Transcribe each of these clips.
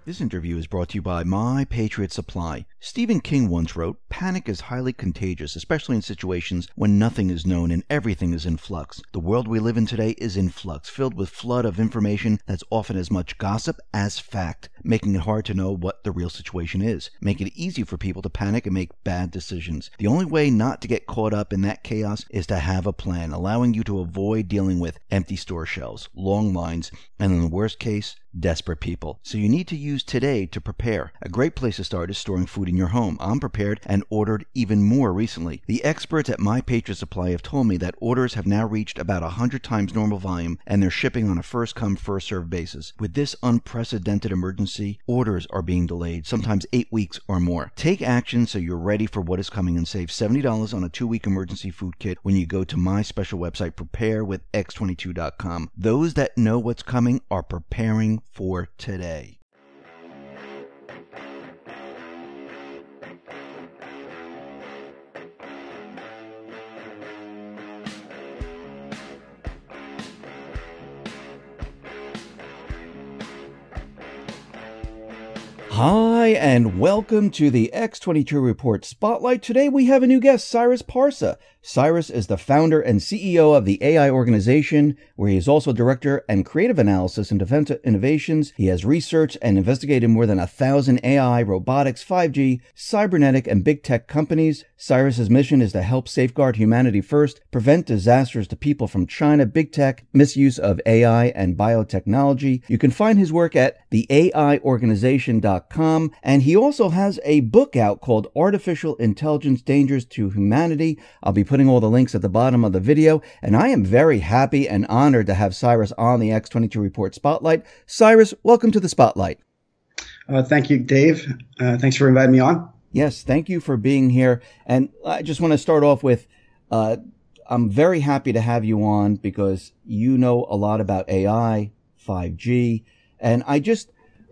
This interview is brought to you by My Patriot Supply. Stephen King once wrote, "Panic is highly contagious, especially in situations when nothing is known and everything is in flux. The world we live in today is in flux, filled with flood of information that's often as much gossip as fact, making it hard to know what the real situation is, making it easy for people to panic and make bad decisions. The only way not to get caught up in that chaos is to have a plan, allowing you to avoid dealing with empty store shelves, long lines, and in the worst case, desperate people. So you need to use today to prepare. A great place to start is storing food in your home. I'm prepared and ordered even more recently. The experts at My Patriot Supply have told me that orders have now reached about 100 times normal volume, and they're shipping on a first-come, first-served basis. With this unprecedented emergency, orders are being delayed, sometimes 8 weeks or more. Take action so you're ready for what is coming and save $70 on a 2-week emergency food kit when you go to my special website, preparewithx22.com. Those that know what's coming are preparing for today. Hi, and welcome to the X22 Report Spotlight. Today we have a new guest, Cyrus Parsa. Cyrus is the founder and CEO of the AI organization, where he is also director and creative analysis and defense innovations. He has researched and investigated more than 1,000 AI, robotics, 5G, cybernetic, and big tech companies. Cyrus's mission is to help safeguard humanity first, prevent disasters to people from China, big tech, misuse of AI, and biotechnology. You can find his work at theaiorganization.com, and he also has a book out called Artificial Intelligence Dangers to Humanity. I'll be putting all the links at the bottom of the video, and I am very happy and honored to have Cyrus on the X22 Report Spotlight. Cyrus, welcome to the Spotlight. Thank you, Dave. Thanks for inviting me on. Yes, thank you for being here. And I just want to start off with, I'm very happy to have you on because you know a lot about AI, 5G, and I just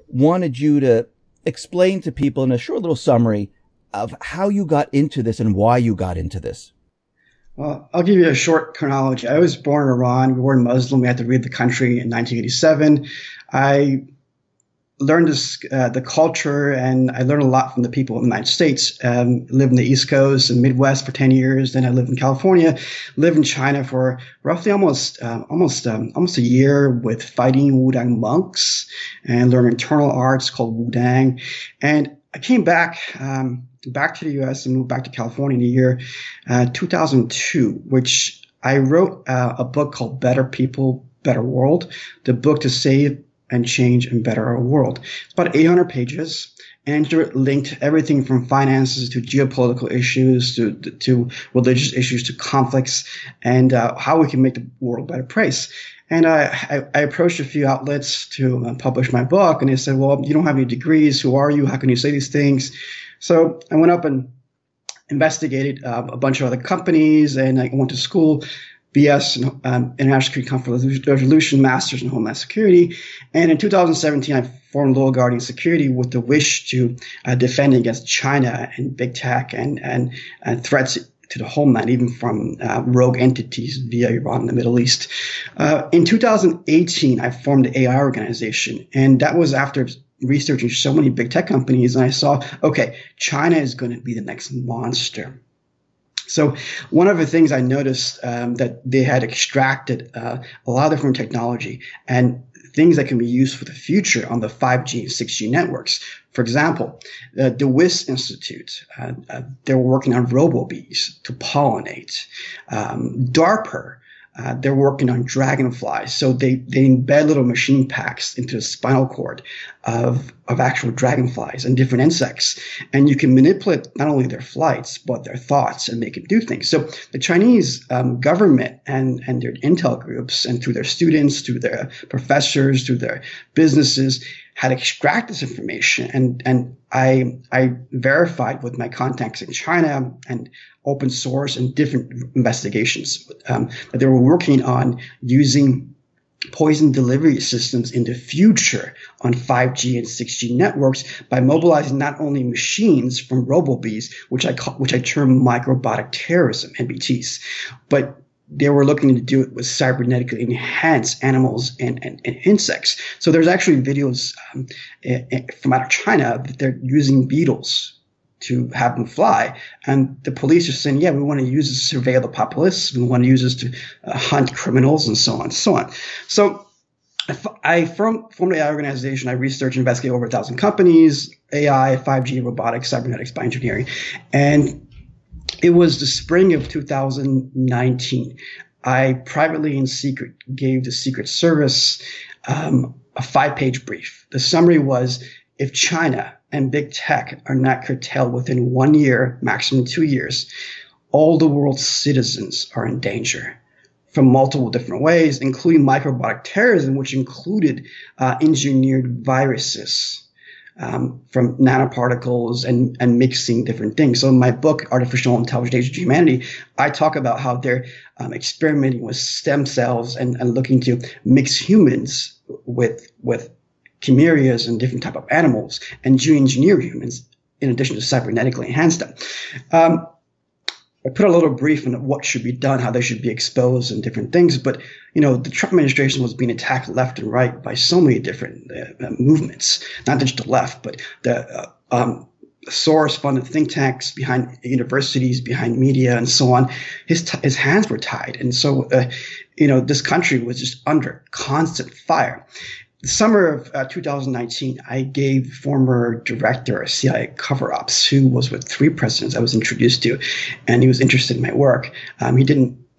wanted you to explain to people in a short little summary of how you got into this and why you got into this. Well, I'll give you a short chronology. I was born in Iran. We were Muslim. We had to leave the country in 1987. I learned the culture, and I learned a lot from the people in the United States. Lived in the East Coast and Midwest for 10 years. Then I lived in California, lived in China for roughly almost a year with fighting Wudang monks and learned internal arts called Wudang. And I came back to the U.S. and moved back to California in the year 2002, which I wrote a book called Better People, Better World, the book to save and change and better our world. It's about 800 pages, and it linked everything from finances to geopolitical issues to religious issues to conflicts and how we can make the world a better place. And I approached a few outlets to publish my book, and they said, well, you don't have any degrees. Who are you? How can you say these things? So I went up and investigated a bunch of other companies, and I went to school, BS in International Security Conflict Resolution, Masters in Homeland Security. And in 2017, I formed Loyal Guardian Security with the wish to defend against China and big tech and threats to the homeland, even from rogue entities via Iran in the Middle East. In 2018, I formed the AI organization, and that was after researching so many big tech companies, and I saw, okay, China is going to be the next monster. So one of the things I noticed that they had extracted a lot of different technology and things that can be used for the future on the 5G and 6G networks. For example, the WIS Institute, they're working on robo-bees to pollinate. DARPA, they're working on dragonflies. So they embed little machine packs into the spinal cord of actual dragonflies and different insects. And you can manipulate not only their flights, but their thoughts and make them do things. So the Chinese government and their intel groups, and through their students, through their professors, through their businesses, had extracted this information. And I verified with my contacts in China and open source and different investigations that they were working on using poison delivery systems in the future on 5G and 6G networks by mobilizing not only machines from robo-bees, which I term microbiota terrorism, MBTs, but they were looking to do it with cybernetically enhanced animals and insects. So there's actually videos from out of China that they're using beetles to have them fly. And the police are saying, yeah, we want to use this to surveil the populace. We want to use this to hunt criminals and so on and so on. So I formed an AI organization. I research and investigate over 1,000 companies, AI, 5G, robotics, cybernetics, bioengineering. And it was the spring of 2019. I privately in secret gave the Secret Service a 5-page brief. The summary was, if China and big tech are not curtailed within 1 year, maximum 2 years, all the world's citizens are in danger from multiple different ways, including microbiologic terrorism, which included engineered viruses. From nanoparticles and mixing different things. So in my book, Artificial Intelligence, Danger to Humanity, I talk about how they're experimenting with stem cells and looking to mix humans with chimerias and different type of animals and geoengineer humans in addition to cybernetically enhance them. I put a little brief on what should be done, how they should be exposed and different things. But, the Trump administration was being attacked left and right by so many different movements, not just the left, but the Soros-funded think tanks behind universities, behind media, and so on. His hands were tied. And so, this country was just under constant fire. The summer of 2019, I gave former director of CIA cover-ups, who was with 3 presidents I was introduced to, and he was interested in my work.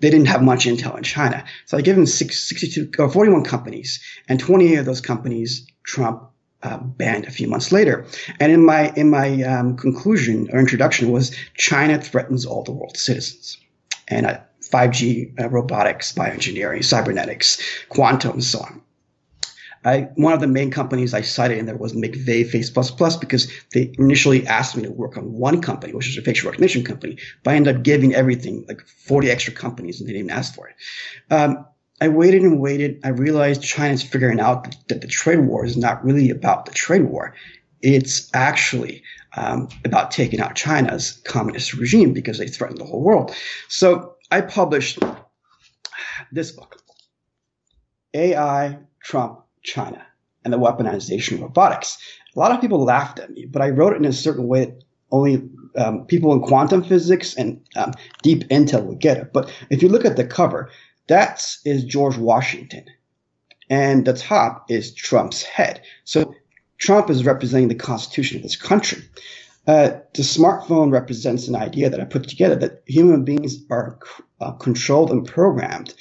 They didn't have much intel in China. So I gave him 41 companies, and 28 of those companies Trump banned a few months later. And in my conclusion or introduction was, China threatens all the world's citizens. And 5G, robotics, bioengineering, cybernetics, quantum, and so on. One of the main companies I cited in there was McVeigh Face++, because they initially asked me to work on one company, which is a facial recognition company, but I ended up giving everything, like 40 extra companies, and they didn't ask for it. I waited and waited. I realized China's figuring out that the trade war is not really about the trade war. It's actually about taking out China's communist regime because they threaten the whole world. So I published this book, AI, Trump, China, and the weaponization of robotics. A lot of people laughed at me, but I wrote it in a certain way that only people in quantum physics and deep intel would get it. But if you look at the cover, that is George Washington, and the top is Trump's head. So Trump is representing the Constitution of this country. The smartphone represents an idea that I put together, that human beings are controlled and programmed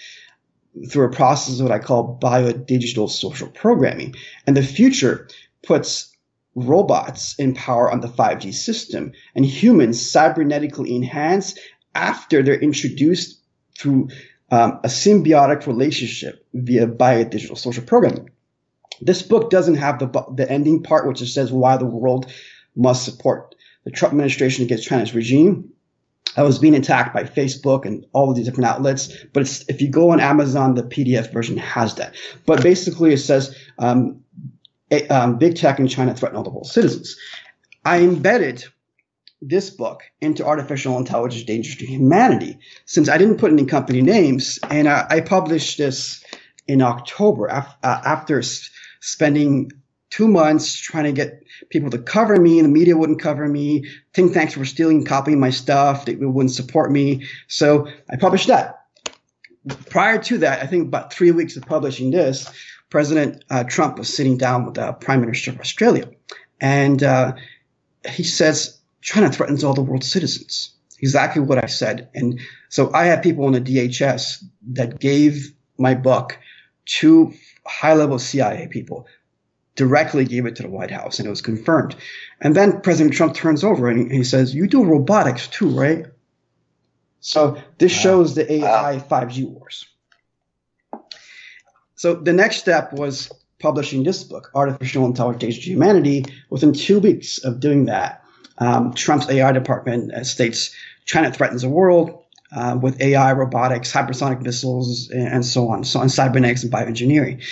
through a process of what I call biodigital social programming. And the future puts robots in power on the 5G system, and humans cybernetically enhanced after they're introduced through a symbiotic relationship via biodigital social programming. This book doesn't have the ending part, which says why the world must support the Trump administration against China's regime. I was being attacked by Facebook and all of these different outlets, but if you go on Amazon, the PDF version has that. But basically it says big tech in China threaten all the world's citizens. I embedded this book into Artificial Intelligence, Danger to Humanity, since I didn't put any company names, and I published this in October after spending 2 months trying to get people to cover me, and the media wouldn't cover me. Think tanks were stealing, copying my stuff. They wouldn't support me. So I published that. Prior to that, I think about 3 weeks of publishing this, President Trump was sitting down with the Prime Minister of Australia. And he says, China threatens all the world's citizens. Exactly what I said. And so I had people in the DHS that gave my book to high-level CIA people, directly gave it to the White House, and it was confirmed. And then President Trump turns over and he says, you do robotics too, right? So this shows the AI 5G wars. So the next step was publishing this book, Artificial Intelligence, Danger to Humanity. Within 2 weeks of doing that, Trump's AI department states China threatens the world with AI, robotics, hypersonic missiles, and so on, cybernetics and bioengineering.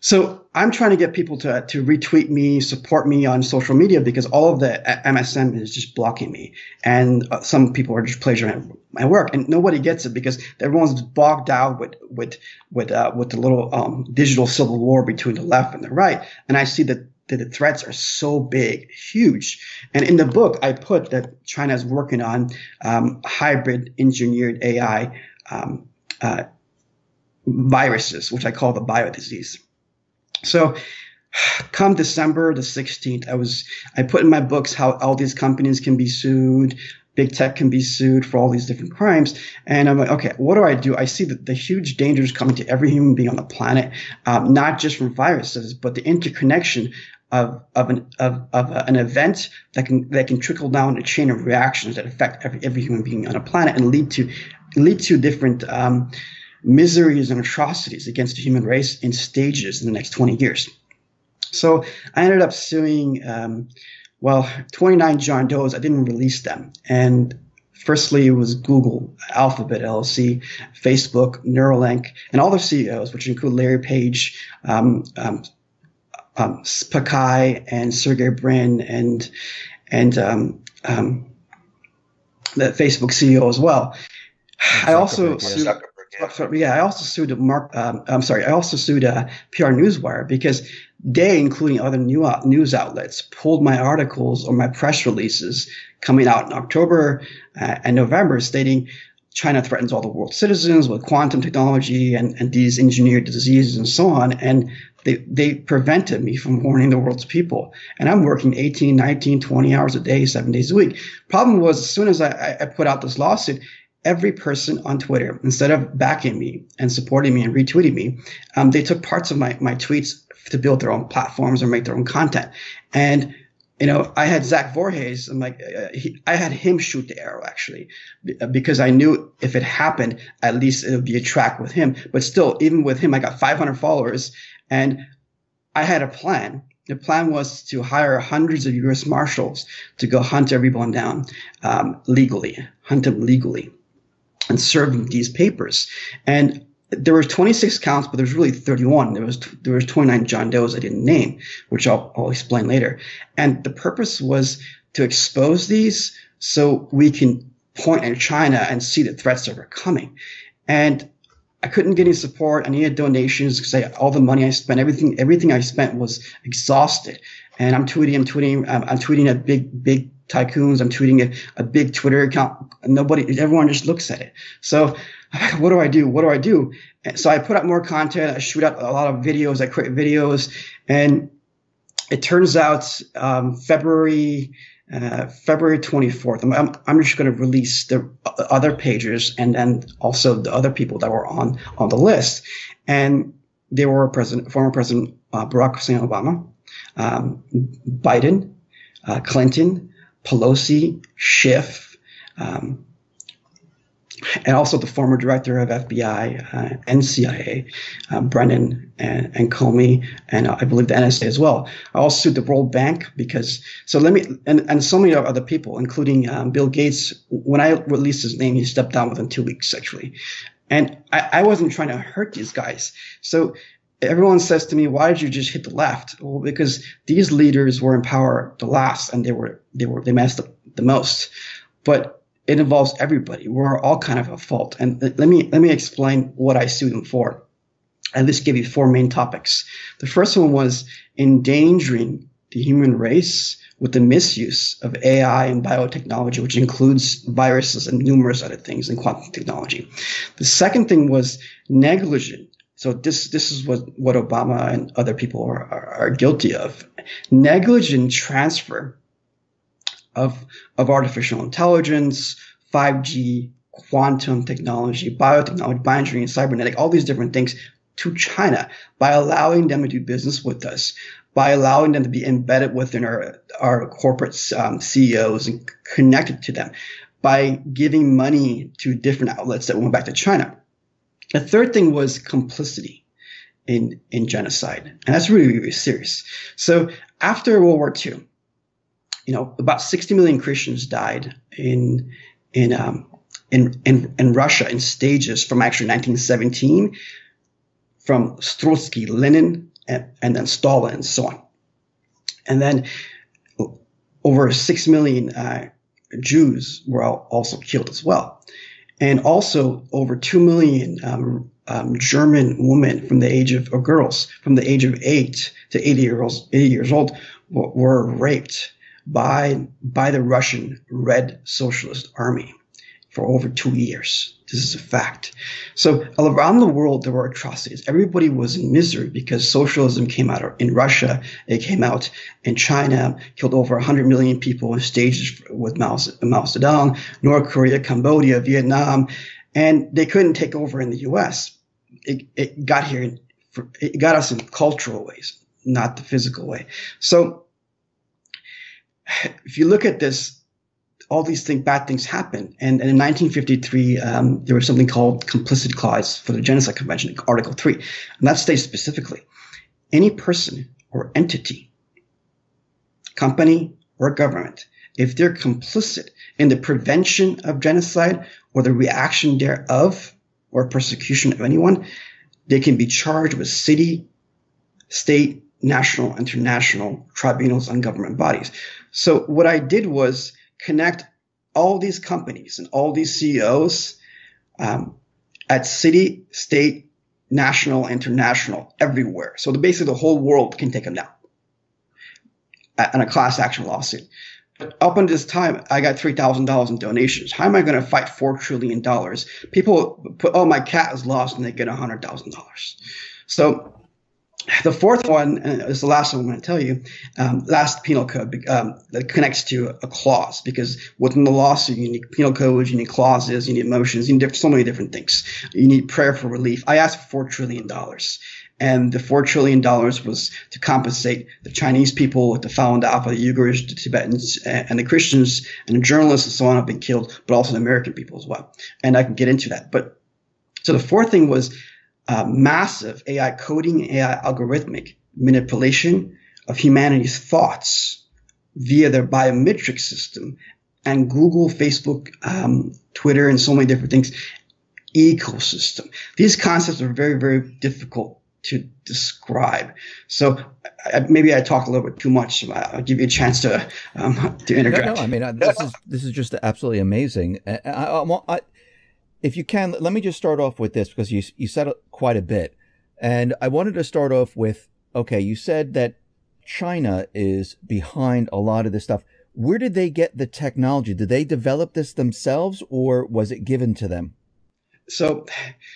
So I'm trying to get people to retweet me, support me on social media, because all of the MSM is just blocking me, and some people are just plagiarizing my work, and nobody gets it because everyone's bogged down with the little digital civil war between the left and the right. And I see that the threats are so big, huge. And in the book, I put that China is working on hybrid engineered AI viruses, which I call the biodisease. So come December the 16th, I put in my books how all these companies can be sued, big tech can be sued for all these different crimes. And I'm like, okay, what do? I see that the huge dangers coming to every human being on the planet, not just from viruses, but the interconnection of an event that can trickle down a chain of reactions that affect every human being on the planet and lead to different miseries and atrocities against the human race in stages in the next 20 years. So I ended up suing, 29 John Does. I didn't release them. And firstly, it was Google, Alphabet LLC, Facebook, Neuralink, and all their CEOs, which include Larry Page, Spakai, and Sergey Brin, and the Facebook CEO as well. I also sued. I also sued I also sued PR Newswire because they, including other news outlets, pulled my articles or my press releases coming out in October and November, stating China threatens all the world's citizens with quantum technology and these engineered diseases and so on. And they prevented me from warning the world's people. And I'm working 18, 19, 20 hours a day, 7 days a week. Problem was, as soon as I put out this lawsuit, every person on Twitter, instead of backing me and supporting me and retweeting me, they took parts of my tweets to build their own platforms or make their own content. And, I had Zach Vorhaes. I'm like, I had him shoot the arrow, actually, because I knew if it happened, at least it would be a track with him. But still, even with him, I got 500 followers, and I had a plan. The plan was to hire hundreds of U.S. Marshals to go hunt everyone down hunt them legally, and serve these papers. And there were 26 counts, but there's really 31. There was 29 John Does I didn't name, which I'll explain later. And the purpose was to expose these so we can point at China and see the threats that were coming. And I couldn't get any support. I needed donations because all the money I spent, everything I spent was exhausted. And I'm tweeting at big tycoons. I'm tweeting a big Twitter account. Everyone just looks at it. So what do I do? And so I put out more content. I shoot out a lot of videos. I create videos, and it turns out February 24th. I'm just going to release the other pages and then also the other people that were on the list, and they were former President Barack Hussein Obama, Biden, Clinton, Pelosi, Schiff, and also the former director of FBI and CIA, Brennan and Comey, and I believe the NSA as well. I also sued the World Bank and so many other people, including Bill Gates. When I released his name, he stepped down within 2 weeks, actually. And I wasn't trying to hurt these guys. So everyone says to me, why did you just hit the left? Well, because these leaders were in power the last, and they messed up the most. But it involves everybody. We're all kind of at fault. And let me explain what I sued them for. I just give you 4 main topics. The first one was endangering the human race with the misuse of AI and biotechnology, which includes viruses and numerous other things in quantum technology. The second thing was negligent. So this is what Obama and other people are guilty of. Negligent transfer of artificial intelligence, 5G, quantum technology, biotechnology, bioengineering, cybernetic, all these different things to China by allowing them to do business with us, by allowing them to be embedded within our corporate CEOs and connected to them, by giving money to different outlets that went back to China. The third thing was complicity in genocide. And that's really, really serious. So after World War II, about 60 million Christians died in Russia in stages from actually 1917, from Trotsky, Lenin, and then Stalin and so on. And then over 6 million Jews were also killed as well. And also over 2 million German women from the age of, or girls from the age of 8 to 80 years old were raped by the Russian Red Socialist Army for over 2 years. This is a fact. So around the world, there were atrocities. Everybody was in misery because socialism came out in Russia. It came out in China, killed over 100 million people in stages with Mao Zedong, North Korea, Cambodia, Vietnam, and they couldn't take over in the U.S. It got here. It got us in cultural ways, not the physical way. So if you look at this, all these bad things happen. And in 1953, there was something called complicit clause for the Genocide Convention, Article 3. And that states specifically, any person or entity, company or government, if they're complicit in the prevention of genocide or the reaction thereof or persecution of anyone, they can be charged with city, state, national, international tribunals and government bodies. So what I did was connect all these companies and all these CEOs at city, state, national, international, everywhere. So basically the whole world can take them down on a class action lawsuit. But up until this time, I got $3,000 in donations. How am I going to fight $4 trillion? People put, oh, my cat is lost, and they get $100,000. So the fourth one, and this is the last one I'm going to tell you, last penal code that connects to a clause, because within the lawsuit, you need penal codes, you need clauses, you need motions, you need so many different things. You need prayer for relief. I asked for $4 trillion. And the $4 trillion was to compensate the Chinese people, the Falun Dafa, the Uyghurs, the Tibetans, and the Christians, and the journalists and so on have been killed, but also the American people as well. And I can get into that. But so the fourth thing was massive AI coding, AI algorithmic manipulation of humanity's thoughts via their biometric system and Google, Facebook, Twitter, and so many different things ecosystem. These concepts are very, very difficult to describe. So maybe I talk a little bit too much. So I'll give you a chance to interject. No, I mean, this is just absolutely amazing. If you can, let me just start off with this, because you said quite a bit. And I wanted to start off with, okay, you said that China is behind a lot of this stuff. Where did they get the technology? Did they develop this themselves, or was it given to them? So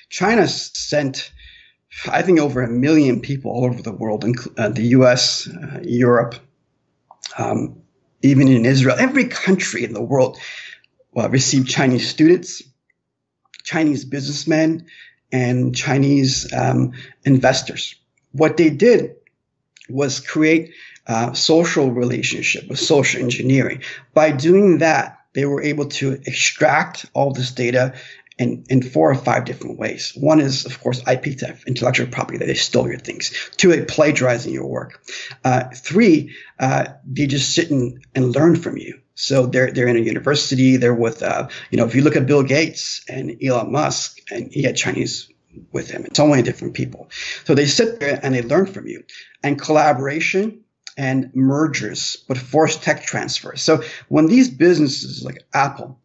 China sent, I think, over 1 million people all over the world, the U.S., Europe, even in Israel. Every country in the world received Chinese students, Chinese businessmen, and Chinese investors. What they did was create social relationship with social engineering. By doing that, they were able to extract all this data in 4 or 5 different ways. One is, of course, IP theft, intellectual property, that they stole your things. 2, plagiarizing your work. 3, they just sit and learn from you. So they're in a university. They're with, if you look at Bill Gates and Elon Musk, and he had Chinese with him, and so many different people. So they sit there and they learn from you. And collaboration and mergers, but forced tech transfer. So when these businesses like Apple,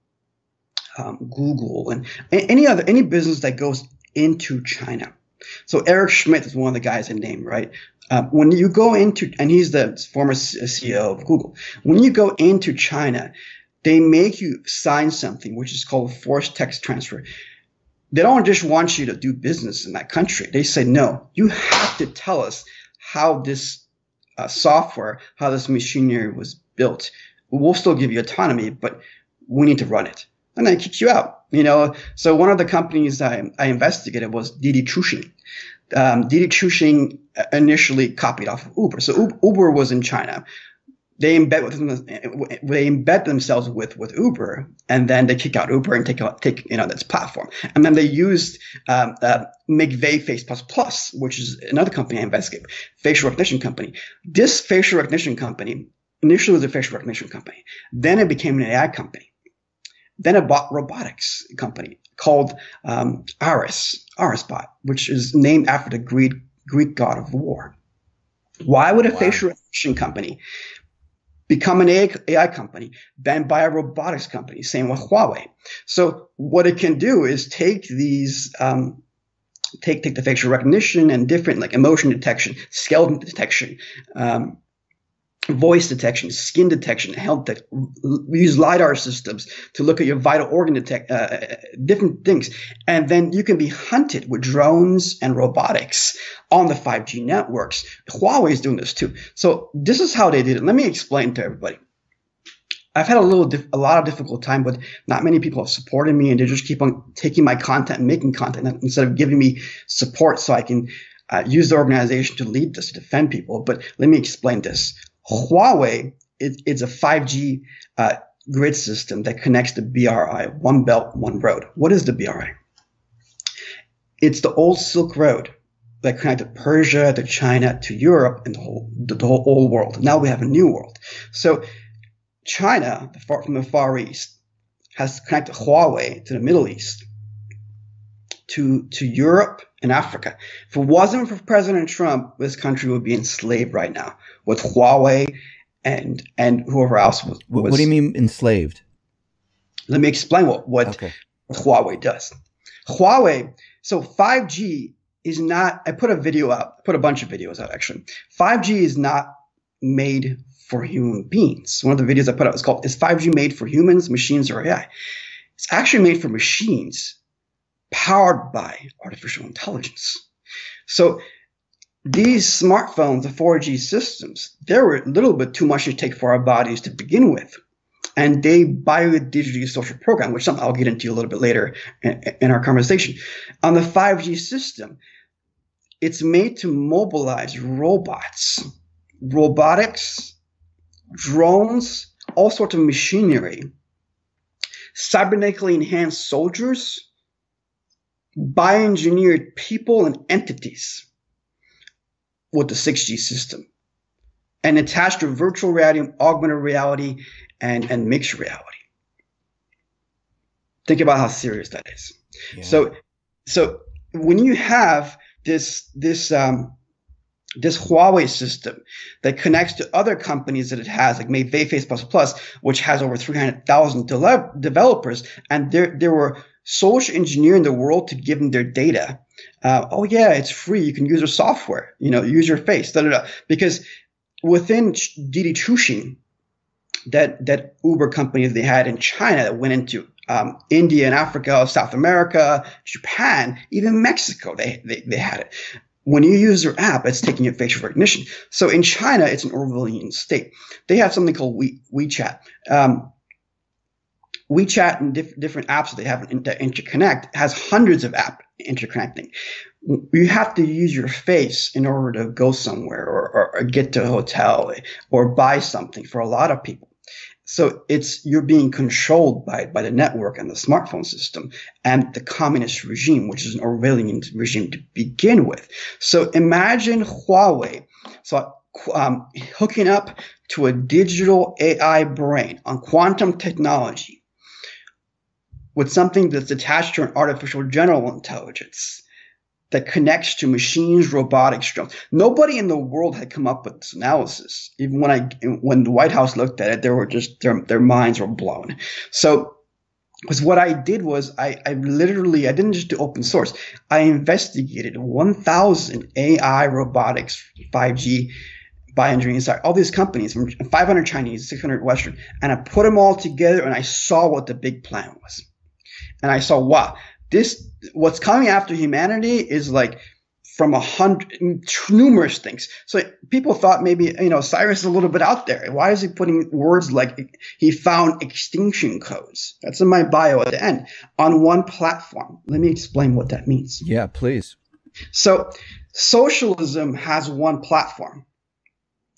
Google, and any business that goes into China. So Eric Schmidt is one of the guys I named, right? When you go into, and he's the former CEO of Google. When you go into China, they make you sign something which is called forced tech transfer. They don't just want you to do business in that country. They say, no, you have to tell us how this software, how this machinery was built. We'll still give you autonomy, but we need to run it. And then it kicks you out. So one of the companies I investigated was Didi Chuxing. Didi Chuxing initially copied off of Uber. So Uber was in China. They embed themselves with Uber, and then they kick out Uber and take this platform. And then they used McVeigh Face++, which is another company I investigated, facial recognition company. This facial recognition company initially was a facial recognition company. Then it became an AI company. Then it bought robotics company called Arisbot, which is named after the Greek god of war. Why would a Wow. facial recognition company become an AI company, then buy a robotics company? Same with Huawei. So what it can do is take these take the facial recognition and different like emotion detection, skeleton detection, voice detection, skin detection, health tech. We use LiDAR systems to look at your vital organ detect, different things. And then you can be hunted with drones and robotics on the 5G networks. Huawei is doing this too. So this is how they did it. Let me explain to everybody. I've had a lot of difficult time, but not many people have supported me, and they just keep on taking my content and making content instead of giving me support so I can use the organization to lead this, to defend people. But let me explain this. Huawei is a 5G grid system that connects the BRI, one belt, one road. What is the BRI? It's the old Silk Road that connected Persia to China to Europe and the whole old world. Now we have a new world. So China, from the Far East, has connected Huawei to the Middle East, to Europe and Africa. If it wasn't for President Trump, this country would be enslaved right now with Huawei and whoever else was. What do you mean enslaved? Let me explain what Huawei does. Huawei, so 5G is not, I put a bunch of videos out actually. 5G is not made for human beings. One of the videos I put out is 5G made for humans, machines, or AI? It's actually made for machines powered by artificial intelligence. So these smartphones, the 4G systems, they were a little bit too much to take for our bodies to begin with. And they bio-digitally social program, which I'll get into a little bit later in our conversation. On the 5G system, it's made to mobilize robots, robotics, drones, all sorts of machinery, cybernetically enhanced soldiers, bioengineered people and entities with the 6G system, and attached to virtual reality, augmented reality, and mixed reality. Think about how serious that is. Yeah. So when you have this Huawei system that connects to other companies that it has, like Mayface++, which has over 300,000 developers, and there were social engineering the world to give them their data. It's free. You can use their software. Use your face. Because within Didi Chuxing, that Uber company they had in China that went into India and Africa, South America, Japan, even Mexico, they had it. When you use their app, it's taking your facial recognition. So in China, it's an Orwellian state. They have something called WeChat. WeChat and different apps that they have that interconnect has hundreds of apps interconnecting. You have to use your face in order to go somewhere or get to a hotel or buy something for a lot of people. So you're being controlled by the network and the smartphone system and the communist regime, which is an Orwellian regime to begin with. So imagine Huawei hooking up to a digital AI brain on quantum technology with something that's attached to an artificial general intelligence that connects to machines, robotics, drones. Nobody in the world had come up with this analysis. Even when the White House looked at it, they were just their minds were blown. So, because what I did was I didn't just do open source. I investigated 1,000 AI, robotics, 5G, bioengineering, all these companies, 500 Chinese, 600 Western, and I put them all together and I saw what the big plan was. And I saw, wow, what's coming after humanity is like from numerous things. So people thought maybe, Cyrus is a little bit out there. Why is he putting words like he found extinction codes? That's in my bio at the end on one platform. Let me explain what that means. Yeah, please. So socialism has one platform,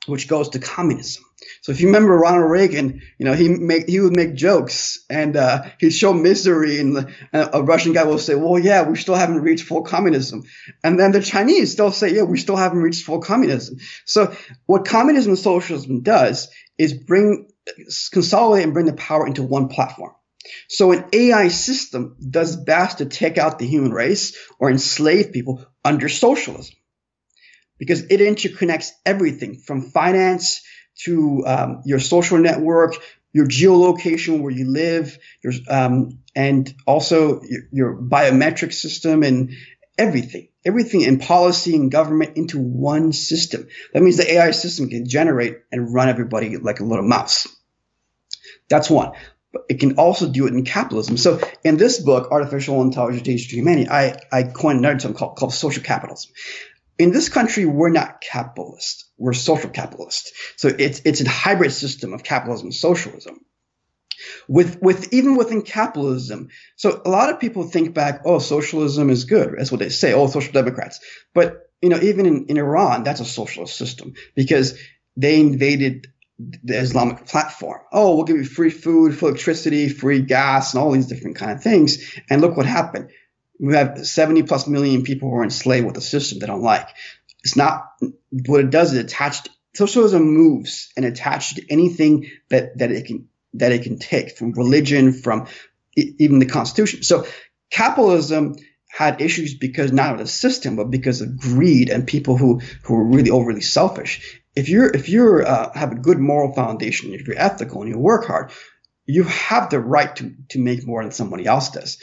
which goes to communism. So if you remember Ronald Reagan, he would make jokes and he'd show misery, and a Russian guy will say, well, yeah, we still haven't reached full communism. And then the Chinese still say, yeah, we still haven't reached full communism. So what communism and socialism does is consolidate and bring the power into one platform. So an AI system does best to take out the human race or enslave people under socialism. because it interconnects everything from finance to your social network, your geolocation where you live, and also your biometric system and everything in policy and government into one system. That means the AI system can generate and run everybody like a little mouse. That's one. But it can also do it in capitalism. So in this book, Artificial Intelligence, Data to Humanity, I coined another term called social capitalism. In this country, we're not capitalist. We're social capitalist. So it's a hybrid system of capitalism and socialism. Even within capitalism, so a lot of people think back, oh, socialism is good. That's what they say. Oh, social democrats. But even in Iran, that's a socialist system because they invaded the Islamic platform. Oh, we'll give you free food, free electricity, free gas, and all these different kind of things. And look what happened. We have 70 plus million people who are enslaved with a system they don't like. It's not what it does is attached. Socialism moves and attached to anything that it can take, from religion, from even the Constitution. So capitalism had issues because not of the system, but because of greed and people who are really overly selfish. If you have a good moral foundation, if you're ethical and you work hard, you have the right to make more than somebody else does.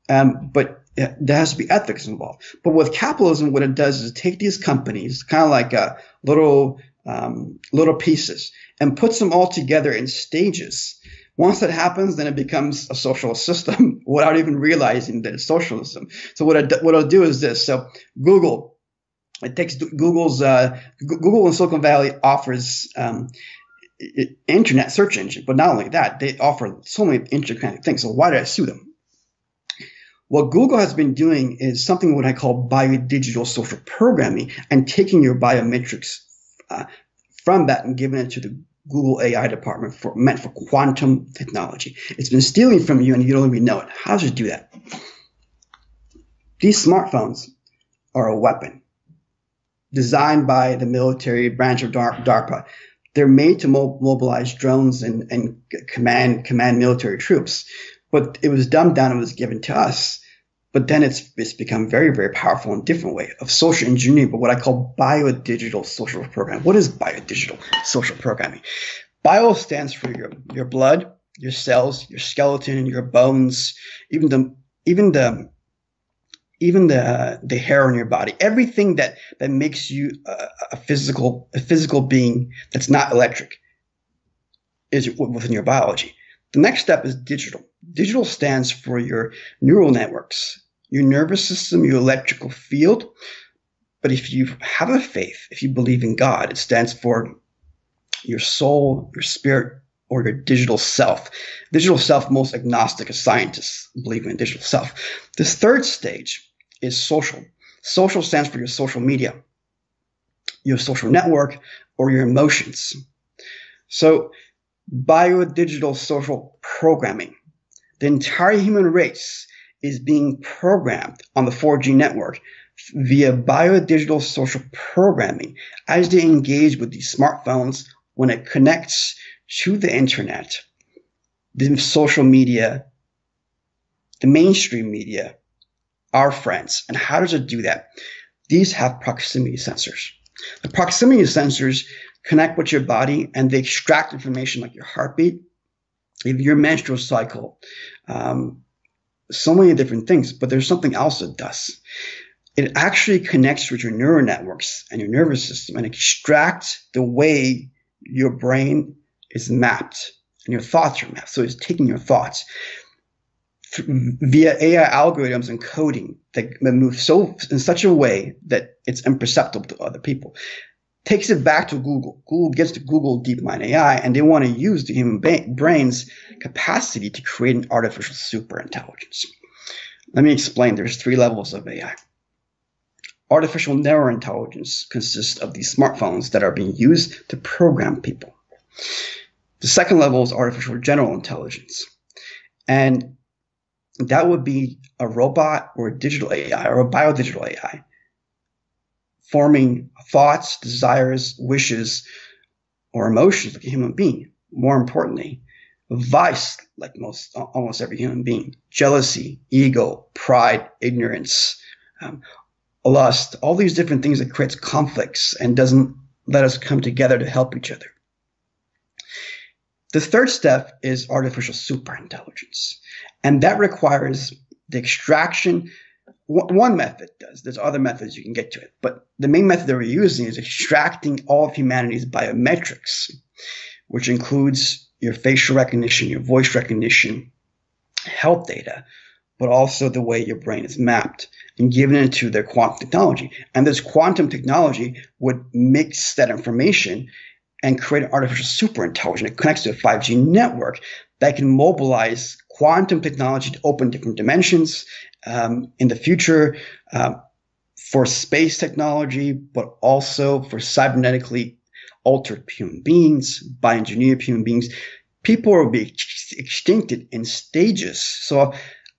But there has to be ethics involved. But with capitalism, what it does is take these companies, kind of like little pieces, and puts them all together in stages. Once that happens, then it becomes a socialist system without even realizing that it's socialism. So what I'll do is this. So Google, it takes Google in Silicon Valley offers internet search engine, but not only that, they offer so many interconnected things. So why did I sue them? What Google has been doing is something what I call biodigital social programming, and taking your biometrics from that and giving it to the Google AI department meant for quantum technology. It's been stealing from you and you don't even know it. How does it do that? These smartphones are a weapon designed by the military branch of DARPA. They're made to mobilize drones and command military troops. But it was dumbed down and was given to us. But then it's become very, very powerful in a different way of social engineering, but what I call biodigital social programming. What is biodigital social programming? Bio stands for your blood, your cells, your skeleton, your bones, even the hair on your body. Everything that makes you a physical being that's not electric is within your biology. The next step is digital. Digital stands for your neural networks, your nervous system, your electrical field. But if you have a faith, if you believe in God, it stands for your soul, your spirit, or your digital self. Digital self, most agnostic scientists believe in digital self. This third stage is social. Social stands for your social media, your social network, or your emotions. So biodigital social programming. The entire human race is being programmed on the 4G network via biodigital social programming as they engage with these smartphones when it connects to the internet, the social media, the mainstream media, our friends. And how does it do that? These have proximity sensors. The proximity sensors connect with your body and they extract information like your heartbeat, your menstrual cycle, so many different things. But there's something else it does. It actually connects with your neural networks and your nervous system and extracts the way your brain is mapped and your thoughts are mapped. So it's taking your thoughts via AI algorithms and coding that move in such a way that it's imperceptible to other people. Takes it back to Google. Google gets to Google DeepMind AI, and they want to use the human brain's capacity to create an artificial superintelligence. Let me explain. There's 3 levels of AI. Artificial narrow intelligence consists of these smartphones that are being used to program people. The second level is artificial general intelligence. And that would be a robot or a digital AI or a biodigital AI, forming thoughts, desires, wishes, or emotions like a human being. More importantly, vice like almost every human being. Jealousy, ego, pride, ignorance, lust, all these different things that creates conflicts and doesn't let us come together to help each other. The third step is artificial superintelligence, and that requires the extraction. One method does. There's other methods you can get to it, but the main method that we're using is extracting all of humanity's biometrics, which includes your facial recognition, your voice recognition, health data, but also the way your brain is mapped, and given it to their quantum technology. And this quantum technology would mix that information and create an artificial superintelligence. It connects to a 5G network that can mobilize quantum technology to open different dimensions in the future for space technology, but also for cybernetically altered human beings, bioengineered human beings. People will be extincted in stages. So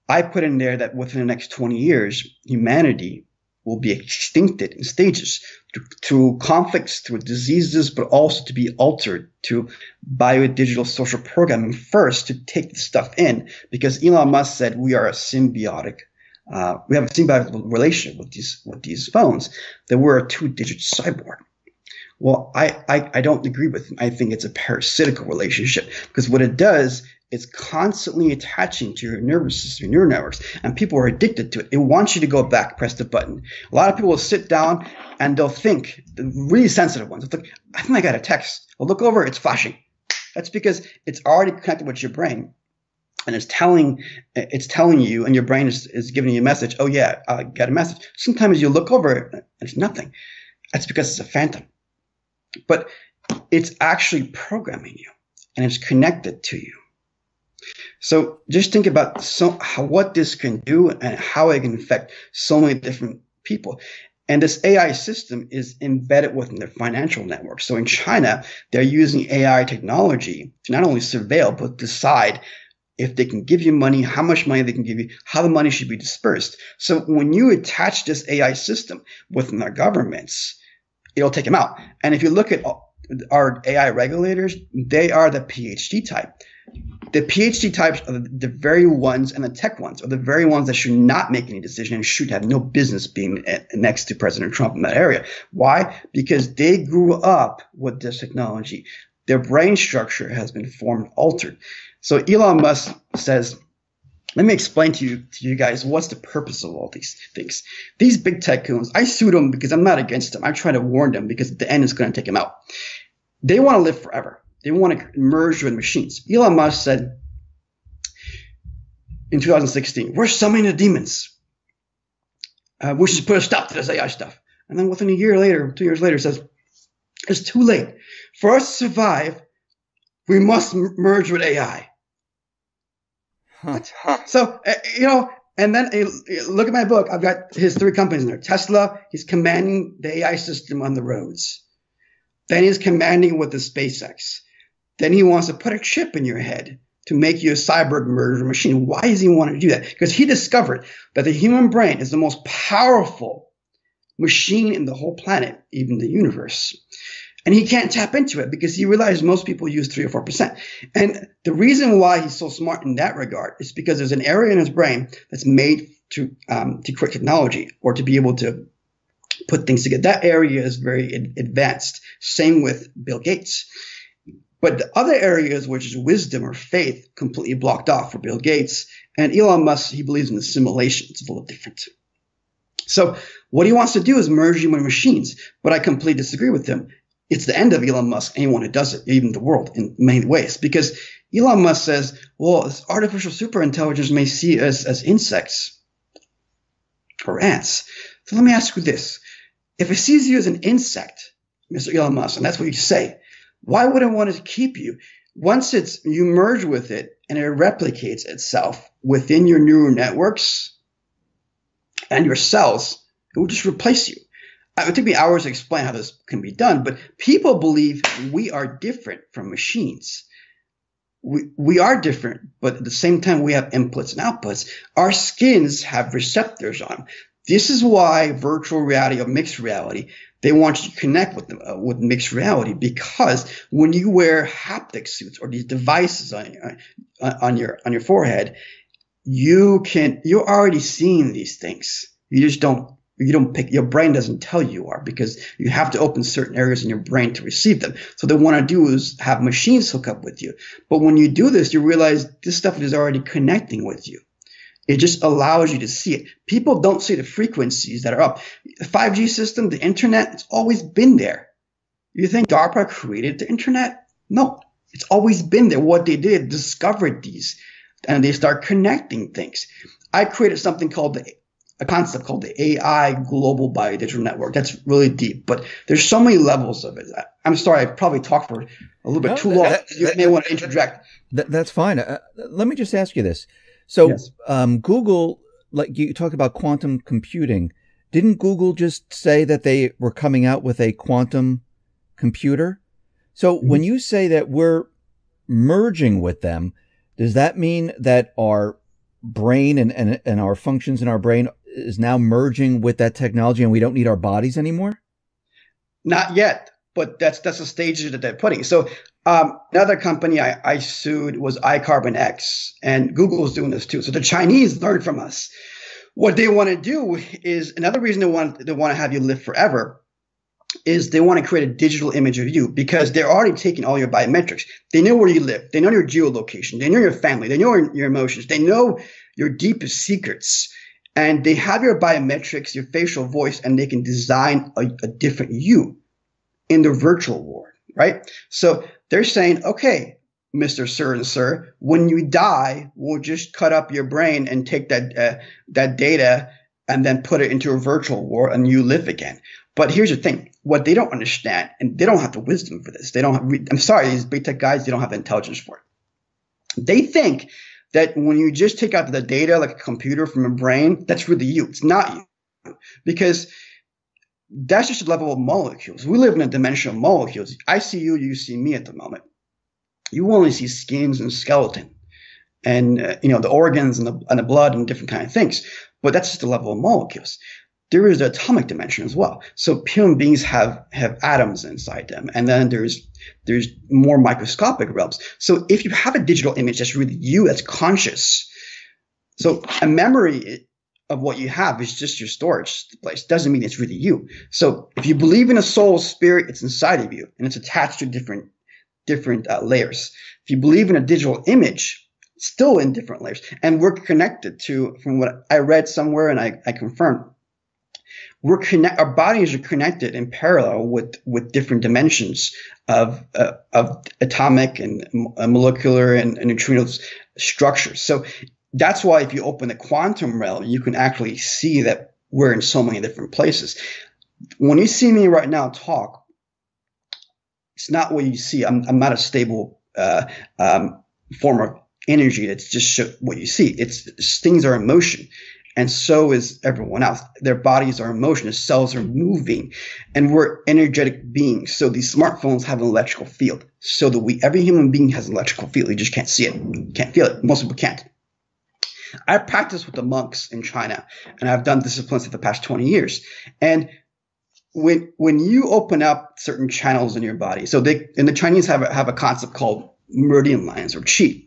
I put in there that within the next 20 years, humanity will be extincted in stages through conflicts, through diseases, but also to be altered to biodigital social programming first to take the stuff in, because Elon Musk said we are a symbiotic. We have a symbiotic relationship with these phones, that we're a 2-digit cyborg. Well, I don't agree with him. I think it's a parasitical relationship, because what it does is constantly attaching to your nervous system, your neural networks, and people are addicted to it. It wants you to go back, press the button. A lot of people will sit down and they'll think, the really sensitive ones, they'll think, I think I got a text. I'll look over, it's flashing. That's because it's already connected with your brain, and it's telling you, and your brain is giving you a message. Oh yeah, I got a message. Sometimes you look over it and it's nothing. That's because it's a phantom. But it's actually programming you, and it's connected to you. So just think about what this can do and how it can affect so many different people. And this AI system is embedded within their financial network. So in China, they're using AI technology to not only surveil, but decide if they can give you money, how much money they can give you, how the money should be dispersed. So when you attach this AI system within our governments, it'll take them out. And if you look at our AI regulators, they are the PhD type. The PhD types are the very ones, and the tech ones are the very ones that should not make any decision and should have no business being next to President Trump in that area. Why? Because they grew up with this technology. Their brain structure has been formed, altered. So Elon Musk says, let me explain to you guys what's the purpose of all these things. These big tycoons, I sued them because I'm not against them. I try to warn them because at the end it's going to take them out. They want to live forever. They want to merge with machines. Elon Musk said in 2016, we're summoning the demons. We should put a stop to this AI stuff. And then within a year later, 2 years later, says, it's too late. For us to survive, we must merge with AI. So, and then look at my book. I've got his 3 companies in there. Tesla, he's commanding the AI system on the roads. Then he's commanding with the SpaceX. Then he wants to put a chip in your head to make you a cyborg murder machine. Why does he want to do that? Because he discovered that the human brain is the most powerful machine in the whole planet, even the universe. And he can't tap into it because he realized most people use 3 or 4%. And the reason why he's so smart in that regard is because there's an area in his brain that's made to create technology or to be able to put things together. That area is very advanced. Same with Bill Gates. But the other areas, which is wisdom or faith, completely blocked off for Bill Gates. And Elon Musk, he believes in assimilation. It's a little different. So what he wants to do is merge human machines. But I completely disagree with him. It's the end of Elon Musk, anyone who does it, even the world, in many ways. Because Elon Musk says, well, this artificial superintelligence may see us as insects or ants. So let me ask you this. If it sees you as an insect, Mr. Elon Musk, and that's what you say, why would it want to keep you? Once you merge with it and it replicates itself within your neural networks and your cells, it will just replace you. It would take me hours to explain how this can be done, but people believe we are different from machines. We are different, but at the same time, we have inputs and outputs. Our skins have receptors on them. This is why virtual reality or mixed reality, they want you to connect with mixed reality, because when you wear haptic suits or these devices on your forehead, you're already seeing these things. You just don't you don't pick, your brain doesn't tell you are, because you have to open certain areas in your brain to receive them. So what they want to do is have machines hook up with you. But when you do this, you realize this stuff is already connecting with you. It just allows you to see it. People don't see the frequencies that are up. The 5G system, the internet, it's always been there. You think DARPA created the internet? No, it's always been there. What they did, discovered these, and they start connecting things. I created something called a concept called the AI Global Biodigital Network. That's really deep, but there's so many levels of it. I'm sorry, I probably talked for a little bit too long. You may want to interject. That's fine. Let me just ask you this. So Yes. Google, like you talked about quantum computing, didn't Google just say that they were coming out with a quantum computer? So when you say that we're merging with them, does that mean that our brain and our functions in our brain is now merging with that technology and we don't need our bodies anymore? Not yet, but that's the stage that they're putting. So another company I sued was iCarbonX, and Google is doing this too. So the Chinese learned from us. What they want to do is, another reason they want to have you live forever is they want to create a digital image of you, because they're already taking all your biometrics. They know where you live. They know your geolocation. They know your family. They know your emotions. They know your deepest secrets. And they have your biometrics, your facial voice, and they can design a different you in the virtual world, right? So they're saying, okay, Mr. Sir and Sir, when you die, we'll just cut up your brain and take that data and then put it into a virtual world and you live again. But here's the thing. What they don't understand, and they don't have the wisdom for this. I'm sorry, these big tech guys, they don't have the intelligence for it. They think that when you just take out the data like a computer from a brain, that's really you. It's not you. Because that's just a level of molecules. We live in a dimension of molecules. I see you, you see me at the moment. You only see skins and skeleton and the organs and the blood and different kind of things. But that's just a level of molecules. There is the atomic dimension as well. So human beings have atoms inside them. And then there's more microscopic realms. So if you have a digital image that's really you, that's conscious. So a memory of what you have is just your storage place. Doesn't mean it's really you. So if you believe in a soul, spirit, it's inside of you and it's attached to different layers. If you believe in a digital image, it's still in different layers. And we're connected to, from what I read somewhere and I confirmed, our bodies are connected in parallel with different dimensions of atomic and molecular and neutrino structures. So that's why if you open the quantum realm, you can actually see that we're in so many different places. When you see me right now talk, it's not what you see. I'm not a stable form of energy. That's just what you see. Things are in motion. And so is everyone else. Their bodies are in motion. The cells are moving. And we're energetic beings. So these smartphones have an electrical field. So do every human being has an electrical field. You just can't see it. Can't feel it. Most people can't. I practice with the monks in China. And I've done disciplines for the past 20 years. And when you open up certain channels in your body, so the Chinese have a concept called meridian lines or qi.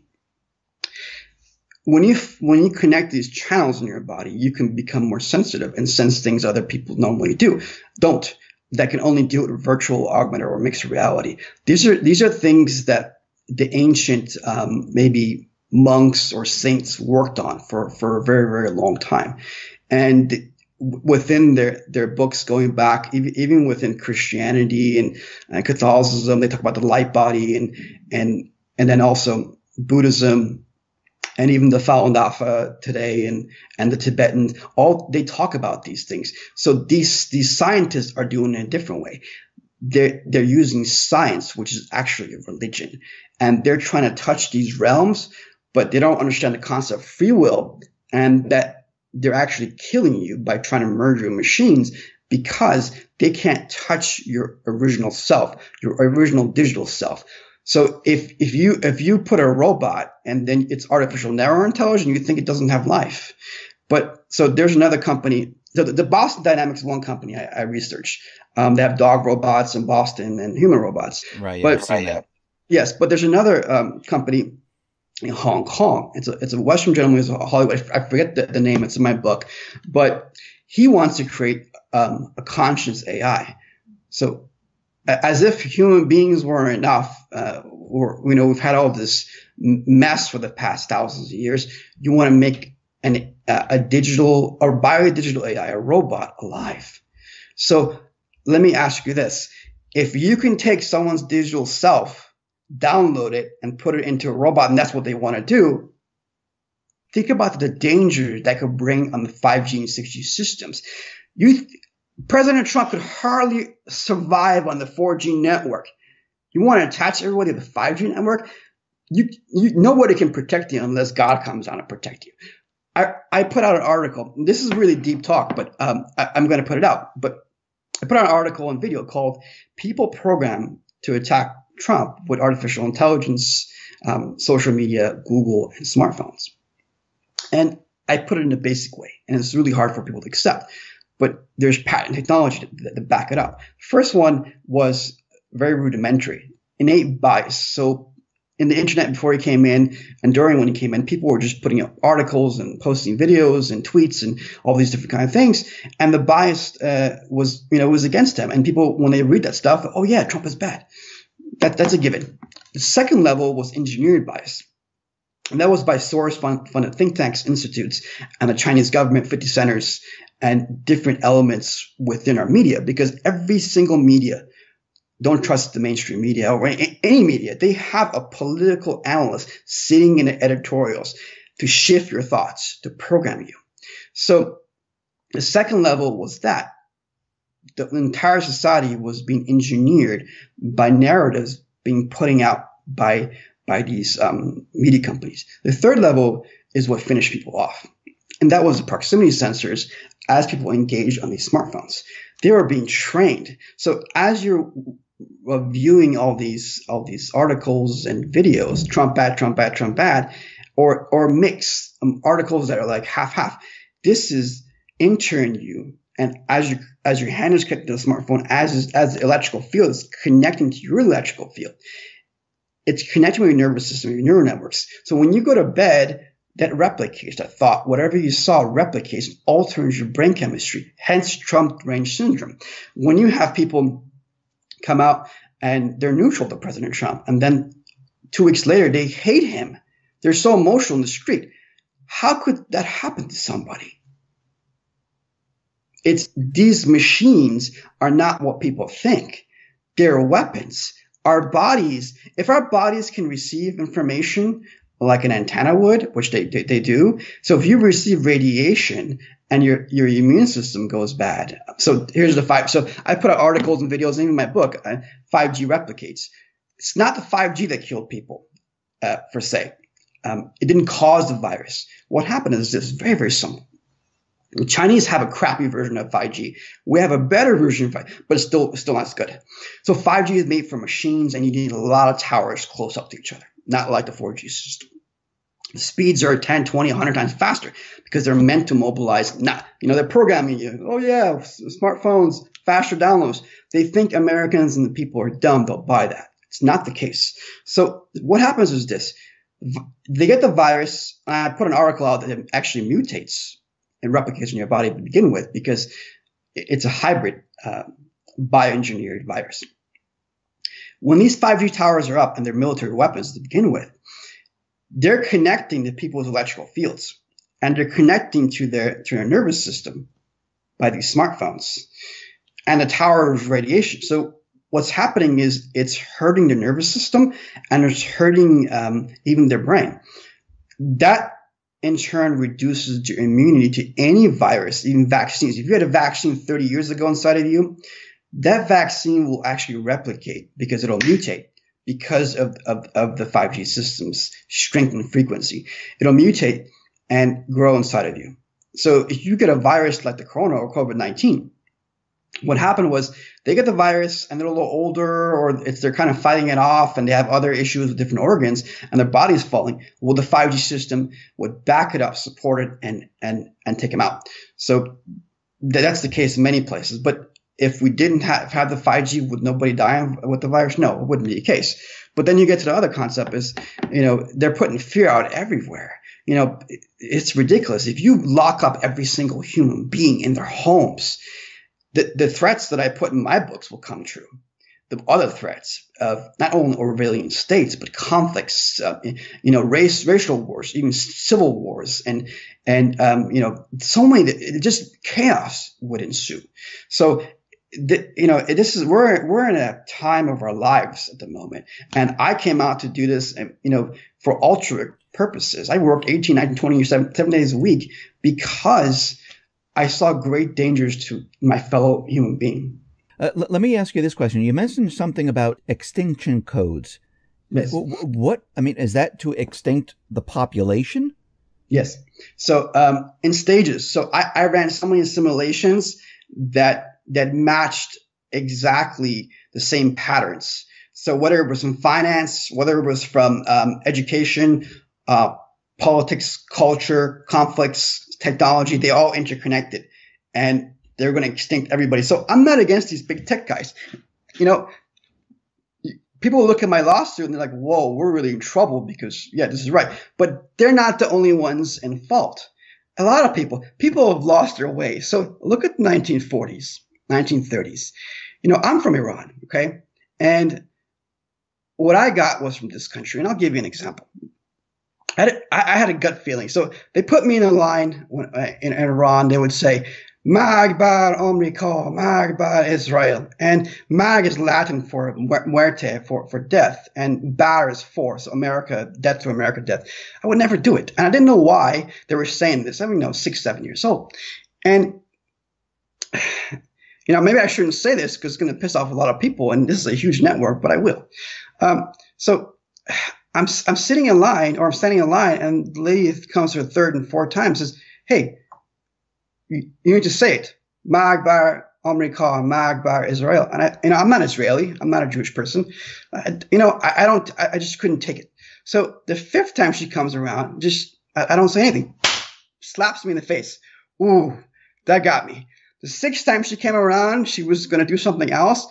When you connect these channels in your body, you can become more sensitive and sense things other people normally don't. That can only do it with virtual, augmented, or mixed reality. These are things that the ancient maybe monks or saints worked on for a very, very long time. And within their books going back, even within Christianity and Catholicism, they talk about the light body and then also Buddhism. And even the Falun Dafa today and the Tibetans, they talk about these things. So these scientists are doing it in a different way. They're using science, which is actually a religion, and they're trying to touch these realms, but they don't understand the concept of free will and that they're actually killing you by trying to merge with machines because they can't touch your original self, your original digital self. So if you put a robot and then it's artificial narrow intelligence, you think it doesn't have life. But so there's another company. So the Boston Dynamics is one company I researched. They have dog robots in Boston and human robots. Right. Yeah, I've seen that. Yes, but there's another company in Hong Kong. It's a Western gentleman who's a Hollywood. I forget the name. It's in my book, but He wants to create a conscious AI. So as if human beings weren't enough, we've had all this mess for the past thousands of years. You want to make a digital or biodigital AI, a robot, alive. So let me ask you this. If you can take someone's digital self, download it, and put it into a robot, and that's what they want to do, think about the danger that could bring on the 5G and 6G systems. President Trump could hardly survive on the 4G network. You want to attach everybody to the 5G network? Nobody can protect you unless God comes down and protect you. I put out an article. This is really deep talk, but I'm going to put it out. But I put out an article and video called "People Programmed to Attack Trump with Artificial Intelligence, Social Media, Google, and Smartphones." And I put it in a basic way, and it's really hard for people to accept. But there's patent technology to back it up. First one was very rudimentary, innate bias. So in the internet before he came in and during when he came in, people were just putting up articles and posting videos and tweets and all these different kind of things. And the bias was against him. And people, when they read that stuff, oh yeah, Trump is bad. That's a given. The second level was engineered bias. And that was by Soros-funded think tanks, institutes, and the Chinese government, 50 centers, and different elements within our media, because every single media, don't trust the mainstream media or any media. They have a political analyst sitting in the editorials to shift your thoughts, to program you. So the second level was that the entire society was being engineered by narratives being putting out by these media companies. The third level is what finished people off. And that was the proximity sensors as people engage on these smartphones. They were being trained. So as you're viewing all these articles and videos, Trump bad, Trump bad, Trump bad, or mix articles that are like half. This is entering you, and as your hand is connected to the smartphone, as the electrical field is connecting to your electrical field, it's connecting with your nervous system, your neural networks. So when you go to bed, that replicates that thought. Whatever you saw replicates, alters your brain chemistry. Hence, Trump brain syndrome. When you have people come out and they're neutral to President Trump, and then 2 weeks later they hate him, they're so emotional in the street. How could that happen to somebody? These machines are not what people think. They're weapons. Our bodies, if our bodies can receive information like an antenna would, which they do. So if you receive radiation and your immune system goes bad. So here's the 5. So I put out articles and videos, and even my book, 5G replicates. It's not the 5G that killed people, per se. It didn't cause the virus. What happened is this, very, very simple. The Chinese have a crappy version of 5G. We have a better version of 5G, but it's still not as good. So 5G is made for machines, and you need a lot of towers close up to each other, not like the 4G system. The speeds are 10, 20, 100 times faster because they're meant to mobilize. They're programming you. Oh yeah, smartphones, faster downloads. They think Americans and the people are dumb. They'll buy that. It's not the case. So what happens is this. They get the virus. I put an article out that it actually mutates and replicates in your body to begin with because it's a hybrid bioengineered virus. When these 5G towers are up and they're military weapons to begin with, they're connecting to people's electrical fields, and they're connecting to their nervous system by these smartphones and the tower of radiation. So what's happening is it's hurting the nervous system, and it's hurting even their brain. That in turn reduces your immunity to any virus, even vaccines. If you had a vaccine 30 years ago inside of you, that vaccine will actually replicate because it'll mutate. Because of the 5G system's strength and frequency, it'll mutate and grow inside of you. So if you get a virus like the corona or COVID-19, what happened was they get the virus and they're a little older, or they're kind of fighting it off, and they have other issues with different organs, and their body's falling. Well, the 5G system would back it up, support it, and take them out. So that's the case in many places. But if we didn't have the 5G, would nobody die with the virus? No, it wouldn't be the case. But then you get to the other concept is, they're putting fear out everywhere. it's ridiculous. If you lock up every single human being in their homes, the threats that I put in my books will come true. The other threats of not only Orwellian states, but conflicts, racial wars, even civil wars, and so many, just chaos would ensue. So, we're in a time of our lives at the moment. And I came out to do this, for altruistic purposes. I worked 18, 19, 20 years, 7 days a week because I saw great dangers to my fellow human being. Let me ask you this question. You mentioned something about extinction codes. Yes. Is that to extinct the population? Yes. So in stages. So I ran so many simulations that matched exactly the same patterns. So whether it was from finance, whether it was from education, politics, culture, conflicts, technology, they all interconnected. And they're going to extinct everybody. So I'm not against these big tech guys. People look at my lawsuit and they're like, whoa, we're really in trouble because, yeah, this is right. But they're not the only ones in fault. A lot of people have lost their way. So look at the 1940s, 1930s. I'm from Iran, okay? And what I got was from this country. And I'll give you an example. I had a gut feeling. So they put me in a line in Iran. They would say, Magbar Omrika, Magbar Israel. And Mag is Latin for muerte, for death. And Bar is for, so America, death to America, death. I would never do it. And I didn't know why they were saying this. I mean, 6, 7 years old. And, maybe I shouldn't say this because it's going to piss off a lot of people. And this is a huge network, but I will. So I'm sitting in line, or I'm standing in line, and the lady comes for the third and fourth time and says, hey, you need to say it. Magbar America, Magbar Israel. And I'm not Israeli. I'm not a Jewish person. I just couldn't take it. So the fifth time she comes around, I don't say anything. Slaps me in the face. Ooh, that got me. The sixth time she came around, she was going to do something else.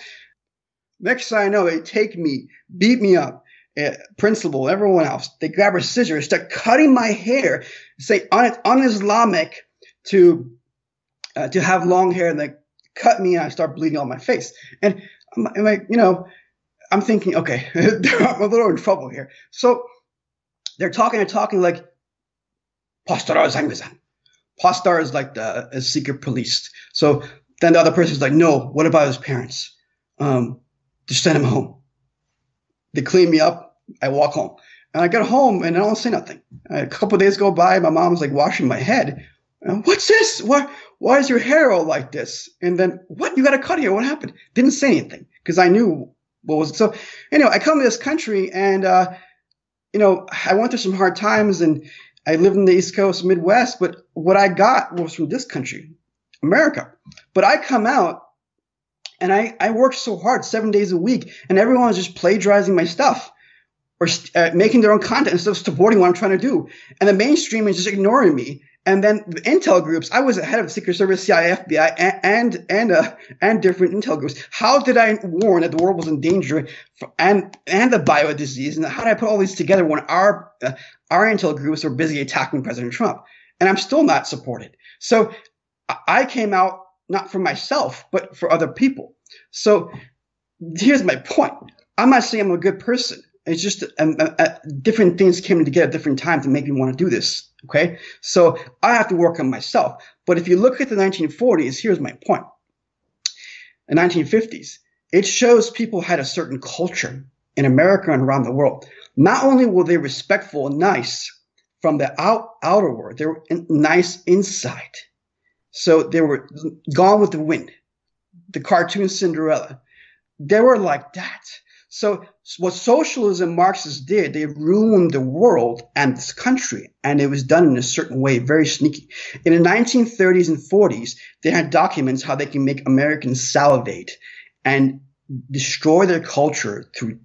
Next thing I know, they take me, beat me up. Principal, everyone else. They grab her scissors, start cutting my hair, say un-Islamic to have long hair, and they cut me and I start bleeding on my face. And I'm thinking, okay, I'm a little in trouble here. So they're talking like Pastor is like the secret police. So then the other person's like, no, what about his parents? Just send him home. They clean me up. I walk home. And I get home and I don't say nothing. A couple of days go by. My mom's like washing my head. What's this? Why is your hair all like this? And then, what? You got a cut here. What happened? Didn't say anything because I knew what was. So anyway, I come to this country and, I went through some hard times and I lived in the East Coast, Midwest. But what I got was from this country, America. But I come out and I worked so hard 7 days a week and everyone was just plagiarizing my stuff or making their own content instead of supporting what I'm trying to do. And the mainstream is just ignoring me. And then the intel groups, I was the head of the Secret Service, CIA, FBI, and different intel groups. How did I warn that the world was in danger and the bio disease? And how did I put all these together when our intel groups were busy attacking President Trump? And I'm still not supported. So I came out not for myself, but for other people. So here's my point. I'm not saying I'm a good person. It's just different things came together at different times to make me want to do this. Okay. So I have to work on myself. But if you look at the 1940s, here's my point. The 1950s, it shows people had a certain culture in America and around the world. Not only were they respectful and nice from the outer world, they were nice inside. So they were Gone with the Wind, the cartoon Cinderella. They were like that. So what socialism Marxists did, they ruined the world and this country, and it was done in a certain way, very sneaky. In the 1930s and 40s, they had documents how they can make Americans salivate and destroy their culture through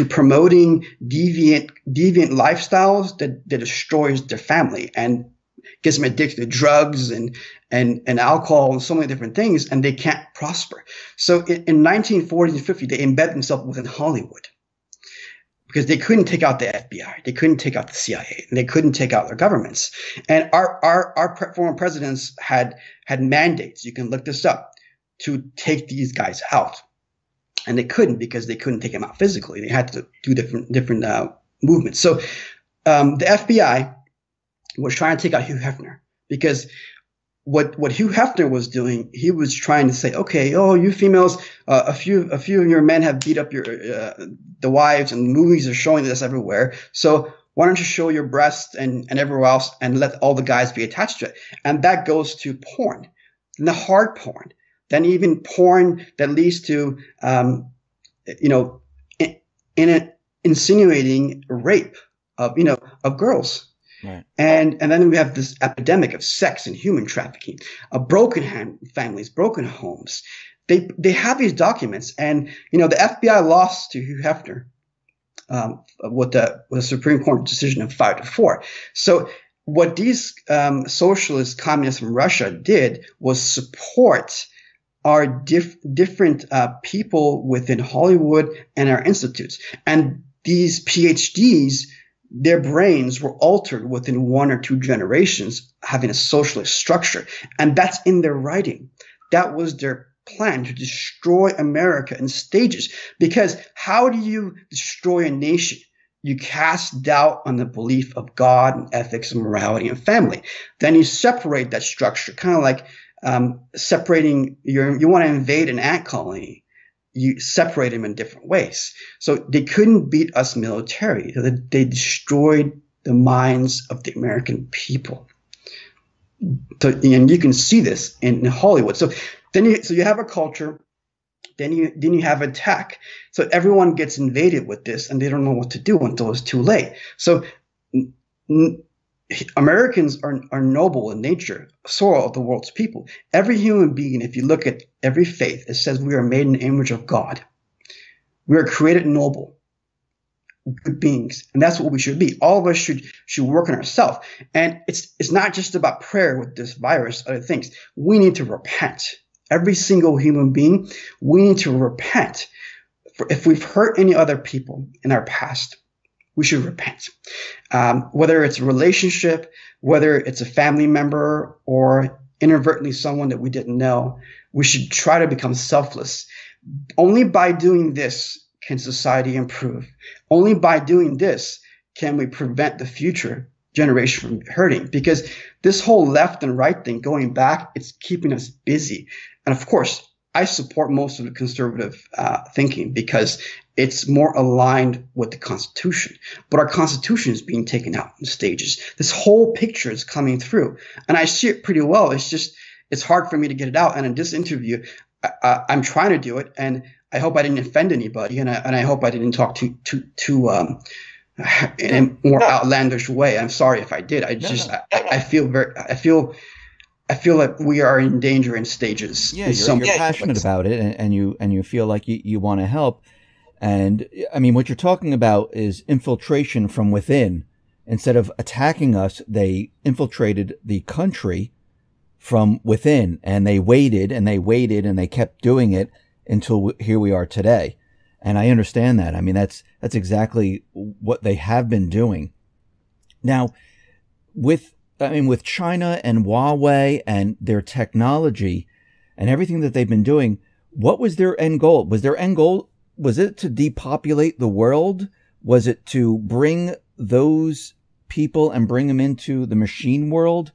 promoting deviant lifestyles that destroys their family and gets them addicted to drugs and alcohol and so many different things, and they can't prosper. So in 1940s and 50s, they embed themselves within Hollywood. because they couldn't take out the FBI, they couldn't take out the CIA, and they couldn't take out their governments. And our former presidents had mandates. You can look this up, to take these guys out, and they couldn't because they couldn't take them out physically. They had to do different movements. So the FBI was trying to take out Hugh Hefner, because what Hugh Hefner was doing, he was trying to say, okay, oh, you females, a few of your men have beat up your the wives, and movies are showing this everywhere. So why don't you show your breasts and everywhere else, and let all the guys be attached to it? And that goes to porn, and the hard porn, then even porn that leads to insinuating rape of girls. Right. And then we have this epidemic of sex and human trafficking, broken families, broken homes. They have these documents, and the FBI lost to Hugh Hefner with the Supreme Court decision of 5-4. So what these socialist communists from Russia did was support our different people within Hollywood and our institutes, and these PhDs. Their brains were altered within 1 or 2 generations, having a socialist structure. And that's in their writing. That was their plan, to destroy America in stages. Because how do you destroy a nation? You cast doubt on the belief of God and ethics and morality and family. Then you separate that structure, kind of like separating you want to invade an ant colony. You separate them in different ways. So they couldn't beat us military. They destroyed the minds of the American people. So, and you can see this in Hollywood. So you have a culture, then you have attack. So everyone gets invaded with this, and they don't know what to do until it's too late. So Americans are noble in nature, so are the world's people. Every human being, if you look at every faith, it says we are made in the image of God. We are created noble, good beings, and that's what we should be. All of us should work on ourselves. And it's not just about prayer with this virus, other things. We need to repent. Every single human being, we need to repent. If we've hurt any other people in our past, we should repent. Whether it's a relationship, whether it's a family member, or inadvertently someone that we didn't know, we should try to become selfless. Only by doing this can society improve. Only by doing this can we prevent the future generation from hurting. Because this whole left and right thing going back, it's keeping us busy. And of course, I support most of the conservative thinking because it's more aligned with the Constitution. But our Constitution is being taken out in stages. This whole picture is coming through. And I see it pretty well. It's hard for me to get it out. And in this interview, I'm trying to do it. And I hope I didn't offend anybody. And I hope I didn't talk too in a more outlandish way. I'm sorry if I did. I feel like we are in danger in stages. Yeah, you're passionate about it, and you feel like you want to help. And I mean, what you're talking about is infiltration from within. Instead of attacking us, they infiltrated the country from within, and they waited and they waited and they kept doing it until here we are today. And I understand that. I mean, that's exactly what they have been doing. Now, with China and Huawei and their technology and everything that they've been doing, what was their end goal? Was it to depopulate the world? Was it to bring those people and bring them into the machine world?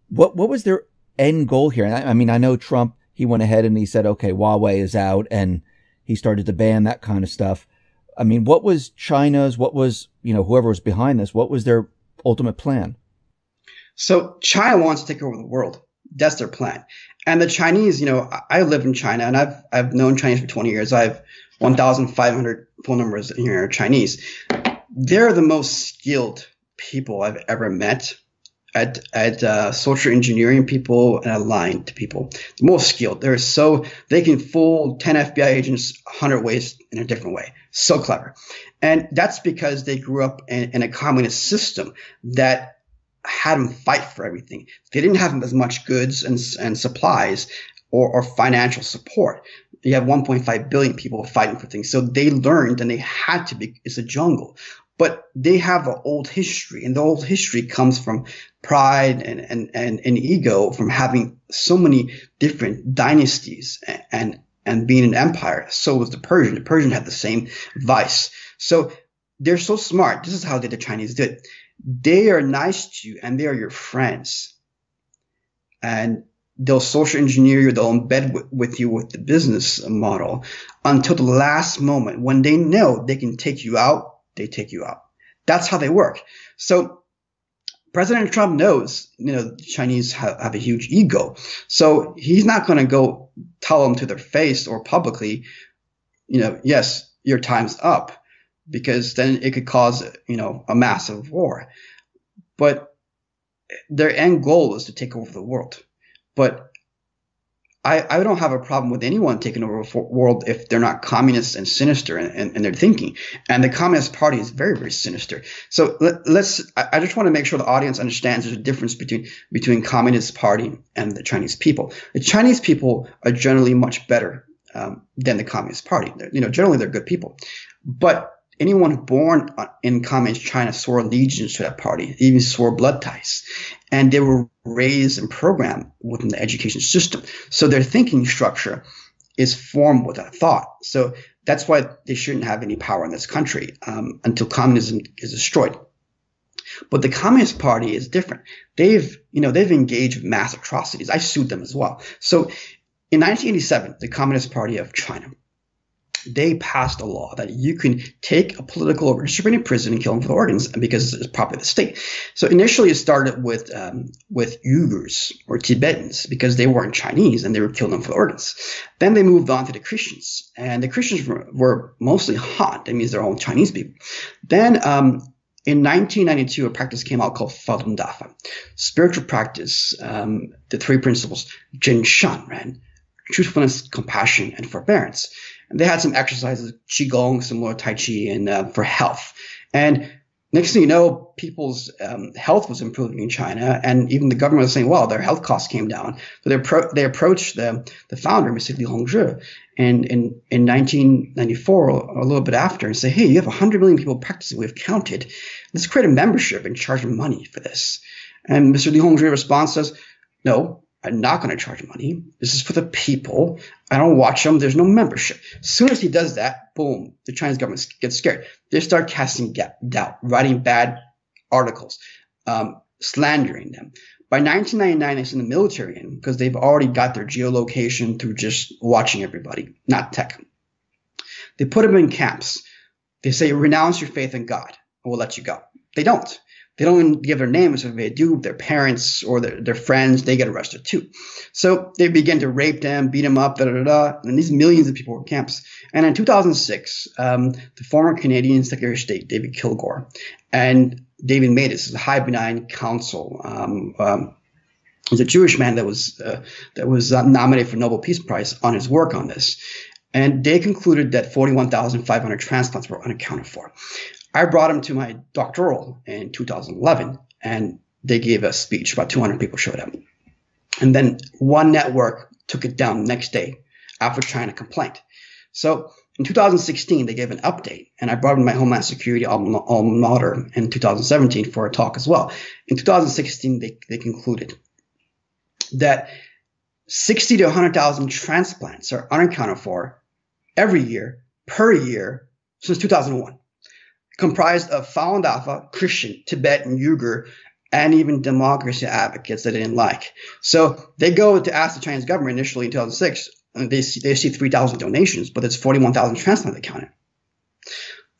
What was their end goal here? I mean, I know Trump, he went ahead and he said, okay, Huawei is out, and he started to ban that kind of stuff. I mean, what was China's, what was, whoever was behind this, what was their ultimate plan? So China wants to take over the world. That's their plan. And the Chinese, I live in China, and I've known Chinese for 20 years. I have 1,500 phone numbers here are Chinese. They're the most skilled people I've ever met at social engineering people and at lying to people. The most skilled. They can fool 10 FBI agents 100 ways in a different way. So clever. And that's because they grew up in a communist system that had them fight for everything. They didn't have as much goods and supplies or financial support. You have 1.5 billion people fighting for things. So they learned, and they had to be, it's a jungle. But they have an old history, and the old history comes from pride and ego, from having so many different dynasties and being an empire. So was the Persian. The Persian had the same vice. So they're so smart. This is how the Chinese did. They are nice to you, and they are your friends. And they'll social engineer you. They'll embed with you with the business model until the last moment. When they know they can take you out, they take you out. That's how they work. So President Trump knows, the Chinese have a huge ego. So he's not going to go tell them to their face or publicly, yes, your time's up, because then it could cause, a massive war. But their end goal is to take over the world. But I don't have a problem with anyone taking over the world if they're not communist and sinister in their thinking. And the Communist Party is very, very sinister. So I just want to make sure the audience understands there's a difference between Communist Party and the Chinese people. The Chinese people are generally much better than the Communist Party. Generally they're good people. But anyone born in Communist China swore allegiance to that party, even swore blood ties. And they were raised and programmed within the education system. So their thinking structure is formed with that thought. So that's why they shouldn't have any power in this country until communism is destroyed. But the Communist Party is different. They've engaged in mass atrocities. I sued them as well. So in 1987, the Communist Party of China, they passed a law that you can take a political register in prison and kill them for the organs because it's property of the state. So initially it started with Uyghurs or Tibetans because they weren't Chinese and they were killing them for the organs. Then they moved on to the Christians, and the Christians were mostly Han. That means they're all Chinese people. Then in 1992, a practice came out called Falun Dafa, spiritual practice, the three principles, Zhen Shan, right? Truthfulness, compassion, and forbearance. And they had some exercises, Qigong, similar to Tai Chi, and for health. And next thing you know, people's health was improving in China, and even the government was saying, well, their health costs came down. So they approached the founder, Mr. Li Hongzhi, in 1994, or a little bit after, and say, hey, you have 100 million people practicing. We've counted. Let's create a membership and charge them money for this. And Mr. Li Hongzhi's response says, no, I'm not going to charge money. This is for the people. I don't watch them. There's no membership. As soon as he does that, boom, the Chinese government gets scared. They start casting doubt, writing bad articles, slandering them. By 1999, they send the military in because they've already got their geolocation through just watching everybody, not tech. They put them in camps. They say, renounce your faith in God, and we'll let you go. They don't. They don't even give their names. If they do, their parents or their friends, they get arrested too. So they begin to rape them, beat them up, and these millions of people were in camps. And in 2006, the former Canadian Secretary of State, David Kilgour, and David Matus, the High Benign Council, was a Jewish man that was nominated for Nobel Peace Prize on his work on this. And they concluded that 41,500 transplants were unaccounted for. I brought him to my doctoral in 2011, and they gave a speech. About 200 people showed up. And then one network took it down the next day after China complained. So in 2016, they gave an update, and I brought in my Homeland Security alma mater in 2017 for a talk as well. In 2016, they concluded that 60 to 100,000 transplants are unaccounted for every year, per year, since 2001. Comprised of Falun Dafa, Christian, Tibetan, Uyghur, and even democracy advocates that they didn't like. So they go to ask the Chinese government initially in 2006, and they see 3,000 donations, but it's 41,000 transplants they counted.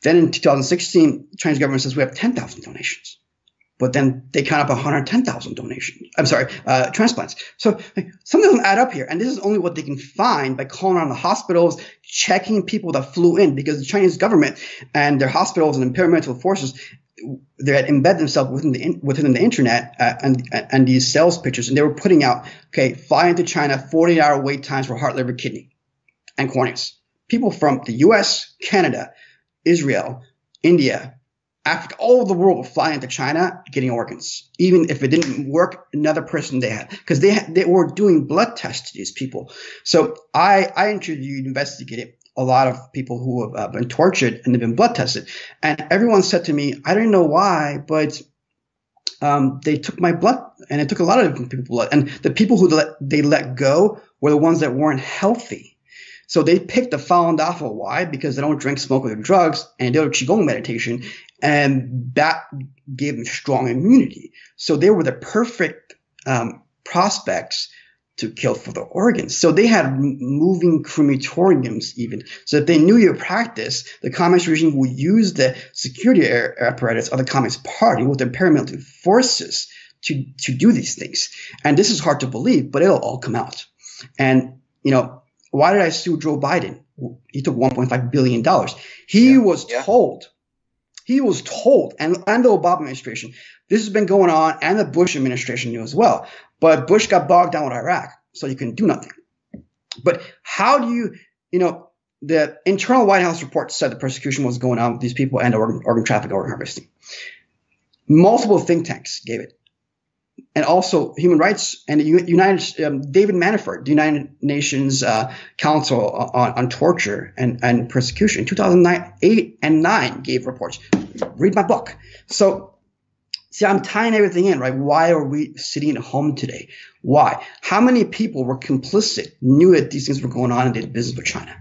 Then in 2016, the Chinese government says we have 10,000 donations. But then they count up 110,000 transplants. So something doesn't add up here. And this is only what they can find by calling on the hospitals, checking people that flew in, because the Chinese government and their hospitals and imperial forces, they had embedded themselves within the internet and these sales pitches. And they were putting out, okay, fly into China, 48-hour wait times for heart, liver, kidney, and corneas. People from the US, Canada, Israel, India, Africa, all over the world would fly into China getting organs, even if it didn't work. Another person they had, because they were doing blood tests to these people. So I interviewed, investigated a lot of people who have been tortured and they've been blood tested, and everyone said to me, I don't know why, but they took my blood, and it took a lot of different people's blood, and the people who they let go were the ones that weren't healthy. So they picked the Falun Dafa. Why? Because they don't drink, smoke, or drugs, and they do Qigong meditation, and that gave them strong immunity. So they were the perfect prospects to kill for the organs. So they had moving crematoriums even. So if they knew your practice, the communist regime would use the security apparatus of the Communist Party with their paramilitary forces to do these things. And this is hard to believe, but it'll all come out. And, why did I sue Joe Biden? He took $1.5 billion. He was told, and the Obama administration, this has been going on, and the Bush administration knew as well. But Bush got bogged down with Iraq, so you can do nothing. But how do you, the internal White House report said the persecution was going on with these people and organ trafficking, organ harvesting. Multiple think tanks gave it. And also human rights and David Manafort, the United Nations Council on Torture and Persecution, 2009, 8 and 9 gave reports. Read my book. So, see, I'm tying everything in, right? Why are we sitting at home today? Why? How many people were complicit, knew that these things were going on and did business with China?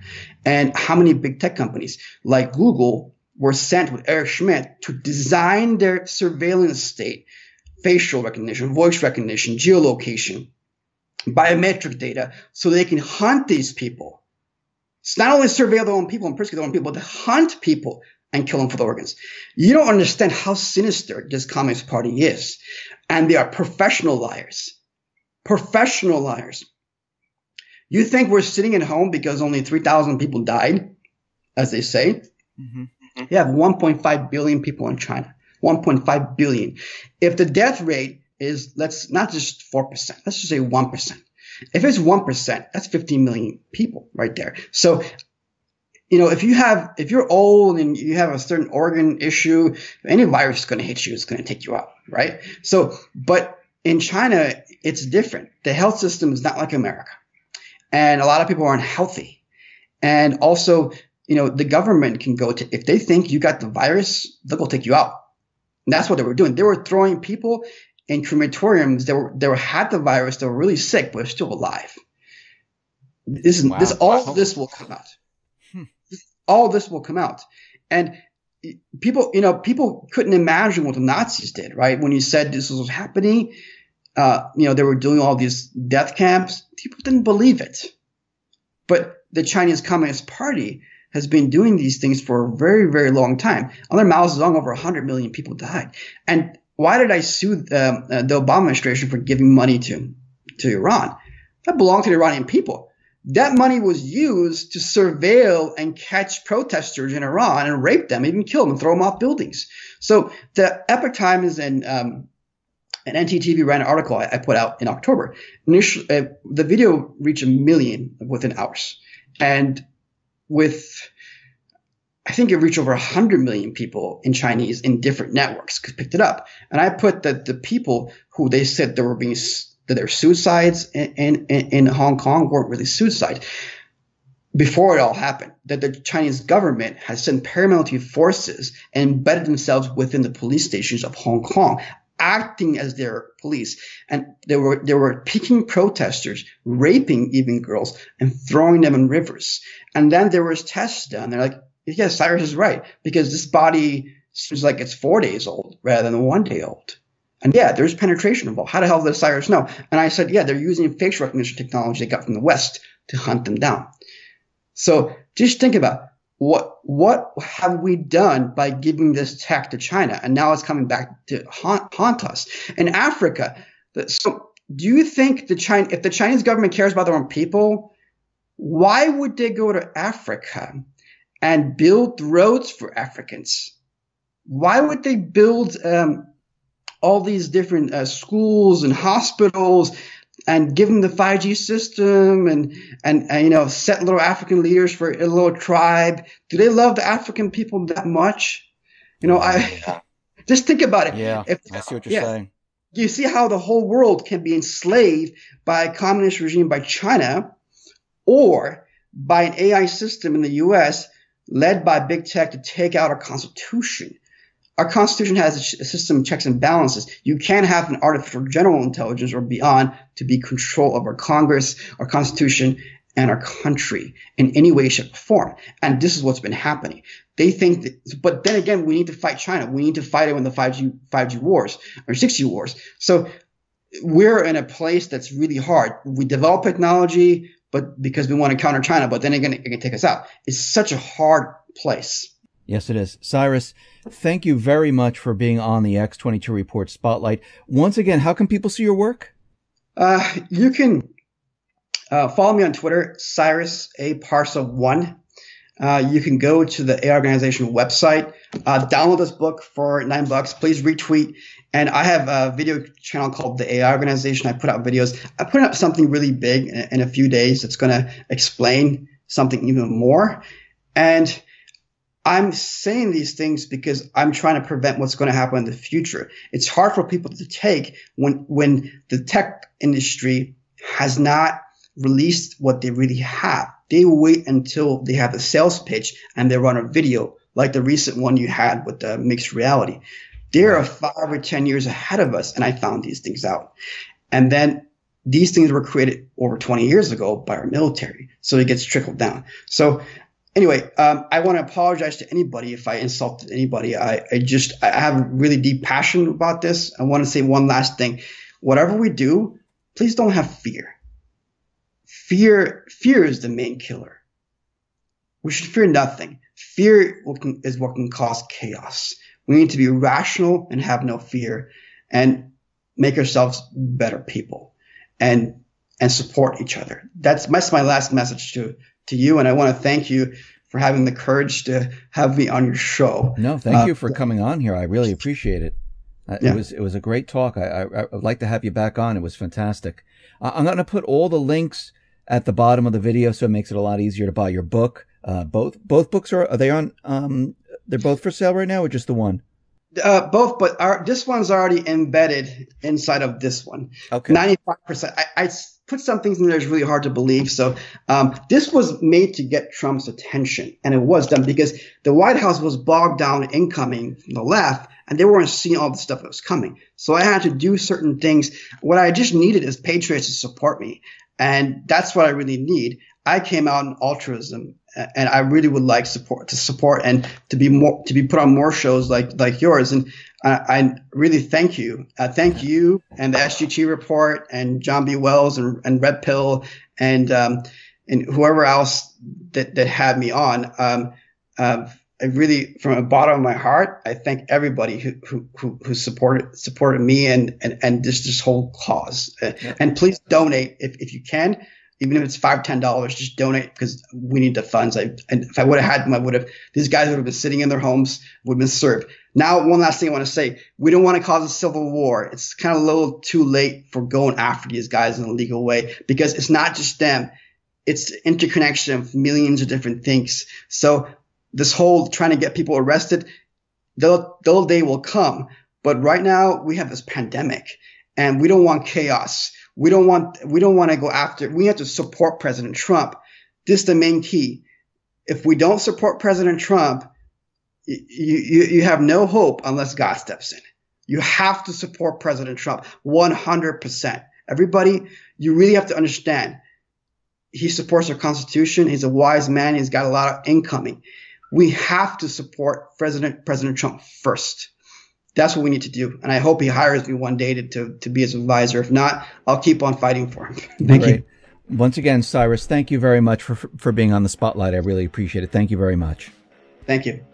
And how many big tech companies like Google were sent with Eric Schmidt to design their surveillance state, facial recognition, voice recognition, geolocation, biometric data, so they can hunt these people. It's not only surveil their own people and persecute their own people, but to hunt people and kill them for the organs. You don't understand how sinister this Communist Party is. And they are professional liars. Professional liars. You think we're sitting at home because only 3,000 people died, as they say? Mm-hmm. You have 1.5 billion people in China. 1.5 billion. If the death rate is, let's not just 4%, let's just say 1%. If it's 1%, that's 15 million people right there. So, if you're old and you have a certain organ issue, any virus is going to hit you, it's going to take you out, right? So, but in China, it's different. The health system is not like America. And a lot of people aren't healthy. And also, the government can go to, if they think you got the virus, they'll go take you out. And that's what they were doing. They were throwing people in crematoriums that had the virus, they were really sick, but they're still alive. This will come out. All this will come out. And people couldn't imagine what the Nazis did, right? When you said this was happening, they were doing all these death camps. People didn't believe it. But the Chinese Communist Party has been doing these things for a very, very long time. Under Mao Zedong, over 100 million people died. And why did I sue the Obama administration for giving money to Iran? That belonged to the Iranian people. That money was used to surveil and catch protesters in Iran and rape them, even kill them and throw them off buildings. So the Epoch Times and NTTV ran an article I put out in October. Initially, the video reached 1 million within hours. And I think it reached over 100 million people in Chinese in different networks picked it up. And I put that the people who they said that their suicides in Hong Kong weren't really suicide before it all happened, that the Chinese government has sent paramilitary forces and embedded themselves within the police stations of Hong Kong, acting as their police. And they were picking protesters, raping even girls, and throwing them in rivers. And then there was tests done. They're like, yeah, Cyrus is right, because this body seems like it's 4 days old rather than 1 day old. And yeah, there's penetration involved. How the hell did Cyrus know? And I said, yeah, they're using facial recognition technology they got from the West to hunt them down. So just think about what have we done by giving this tech to China? And now it's coming back to haunt us. In Africa, so do you think if the Chinese government cares about their own people, why would they go to Africa and build roads for Africans? Why would they build all these different schools and hospitals and give them the 5G system and set little African leaders for a little tribe? Do they love the African people that much? You know, Yeah. just think about it. Yeah, If, I see what you're saying. you see how the whole world can be enslaved by a communist regime by China or by an AI system in the US led by big tech to take out our Constitution. Our Constitution has a system of checks and balances. You can't have an artificial general intelligence or beyond to be control of our Congress, our Constitution, and our country in any way, shape, or form. And this is what's been happening. They think that, but then again, we need to fight China. We need to fight it in the 5G wars or 6G wars. So we're in a place that's really hard. We develop technology, but because we want to counter China, but then again, it can take us out. It's such a hard place. Yes, it is. Cyrus, thank you very much for being on the X22 Report Spotlight. Once again, how can people see your work? You can follow me on Twitter, Cyrus A Parsa 1. You can go to the AI organization website, download this book for $9. Please retweet. And I have a video channel called the AI organization. I put out videos. I put out something really big in a few days that's going to explain something even more. And I'm saying these things because I'm trying to prevent what's going to happen in the future. It's hard for people to take when the tech industry has not released what they really have. They wait until they have the sales pitch and they run a video like the recent one you had with the mixed reality. They're 5 or 10 years ahead of us, and I found these things out. And then these things were created over 20 years ago by our military, so it gets trickled down. So anyway, I want to apologize to anybody if I insulted anybody. I have a really deep passion about this. I want to say one last thing. Whatever we do, please don't have fear. Fear is the main killer. We should fear nothing. Fear is what can cause chaos. We need to be rational and have no fear and make ourselves better people and support each other. That's my last message to you. And I want to thank you for having the courage to have me on your show. No, thank you for coming on here. I really appreciate it. It was a great talk. I would like to have you back on. It was fantastic. I'm going to put all the links at the bottom of the video, so it makes it a lot easier to buy your book. Both books are they on? They're both for sale right now, or just the one? Both, but this one's already embedded inside of this one. Okay, 95%. I put some things in there that's really hard to believe. So this was made to get Trump's attention, and it was done because the White House was bogged down incoming from the left, and they weren't seeing all the stuff that was coming. So I had to do certain things. What I just needed is patriots to support me. And that's what I really need. I came out in altruism, and I really would like support and to be put on more shows like yours. And I really thank you. Thank you and the SGT report and John B. Wells and Red Pill and whoever else that had me on. I really, from the bottom of my heart, I thank everybody who supported me and this whole cause. And please donate if you can, even if it's $5, $10. Just donate because we need the funds. And if I would have had them, these guys would have been sitting in their homes, would have been served. Now, one last thing I want to say: we don't want to cause a civil war. It's kind of a little too late for going after these guys in a legal way because it's not just them; it's the interconnection of millions of different things. So this whole trying to get people arrested, the day will come. But right now we have this pandemic and we don't want chaos. We don't want to go after. We have to support President Trump. This is the main key. If we don't support President Trump, you have no hope unless God steps in. You have to support President Trump 100%. Everybody, you really have to understand. He supports our Constitution. He's a wise man. He's got a lot of incoming. We have to support President Trump first. That's what we need to do. And I hope he hires me one day to be his advisor. If not, I'll keep on fighting for him. Thank you. Once again, Cyrus, thank you very much for being on the spotlight. I really appreciate it. Thank you very much. Thank you.